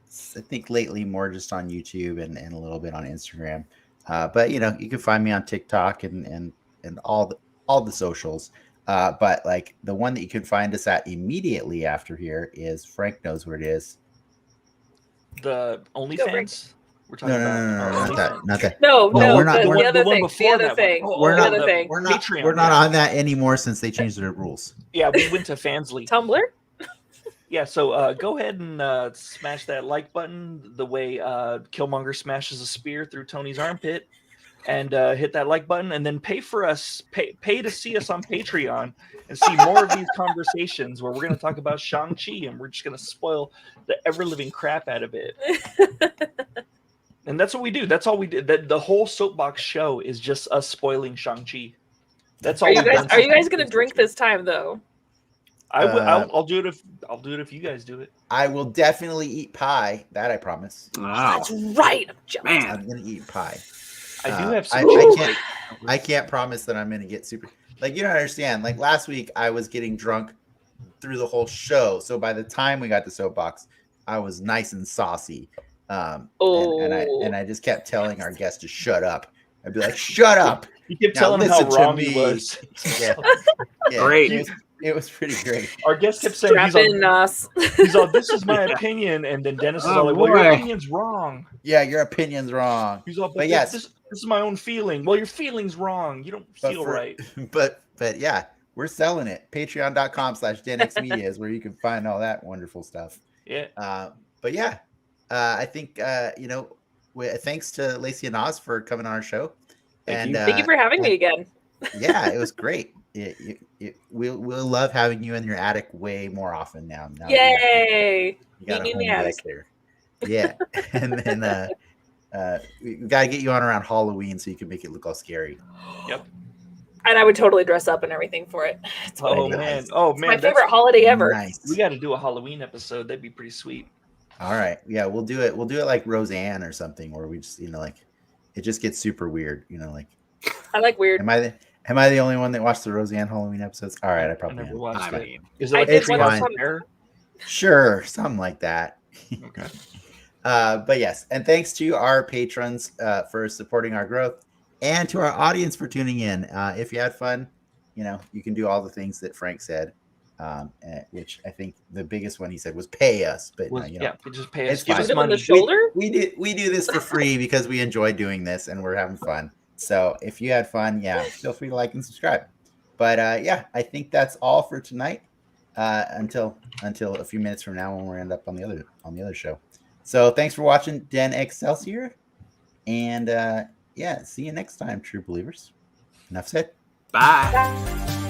A: think lately more just on YouTube and a little bit on Instagram. But you can find me on TikTok and all the socials. But like the one that you can find us at immediately after here is Frank knows where it is.
B: The OnlyFans. We're talking
A: not that.
D: No,
A: we're not.
D: The other thing.
A: We're not on that anymore since they changed their rules.
B: Yeah, we went to Fansly.
D: Tumblr.
B: Yeah, so go ahead and smash that like button the way Killmonger smashes a spear through Tony's armpit, and hit that like button, and then pay to see us on Patreon and see more of these conversations where we're going to talk about Shang-Chi, and we're just going to spoil the ever-living crap out of it. And that's what we do. That's all we did. The whole soapbox show is just us spoiling Shang-Chi. That's all.
D: Are you guys going to drink this time though?
B: I'll do it if you guys do it.
A: I will definitely eat pie. That I promise.
C: Wow.
D: That's right.
A: I'm gonna eat pie.
B: I do have some.
A: I can't promise that I'm gonna get super. Like, you don't understand. Like last week, I was getting drunk through the whole show. So by the time we got to soapbox, I was nice and saucy. And I just kept telling our guest to shut up. I'd be like, "Shut up!"
B: You kept telling him how wrong he was.
A: Yeah.
C: Great.
A: It was pretty great.
B: Our guest kept saying, he's all, "This is my opinion," and then Dennis is all like, "Well, your opinion's wrong."
A: Yeah, your opinion's wrong.
B: He's all, "But yes, this is my own feeling." Well, your feeling's wrong. You don't feel right.
A: But yeah, we're selling it. Patreon.com/DenXmedia is where you can find all that wonderful stuff.
B: Yeah.
A: But yeah, I think thanks to Lacy and Oz for coming on our show.
D: Thank you for having me again.
A: Yeah, it was great. We'll love having you in your attic way more often now.
D: Yay!
A: You got a home base there. Yeah, and then we got to get you on around Halloween so you can make it look all scary.
B: Yep.
D: And I would totally dress up and everything for it.
B: Man!
D: It's my favorite holiday ever.
A: Nice.
B: We got to do a Halloween episode. That'd be pretty sweet.
A: All right. Yeah, we'll do it. We'll do it like Roseanne or something, where we just it just gets super weird.
D: I like weird.
A: Am I the only one that watched the Roseanne Halloween episodes? All right, I probably
B: never watched it.
A: Is
B: it like
A: it's
B: fine.
A: Sure, something like that.
B: Okay.
A: But yes, and thanks to our patrons for supporting our growth, and to our audience for tuning in. If you had fun, you can do all the things that Frank said, which I think the biggest one he said was pay us. But
B: just pay us.
D: Give us money. On the shoulder.
A: We do this for free because we enjoy doing this and we're having fun. So if you had fun, feel free to like and subscribe. But I think that's all for tonight. Until a few minutes from now when we end up on the other show. So thanks for watching Den Excelsior, and see you next time, true believers. Enough said.
C: Bye.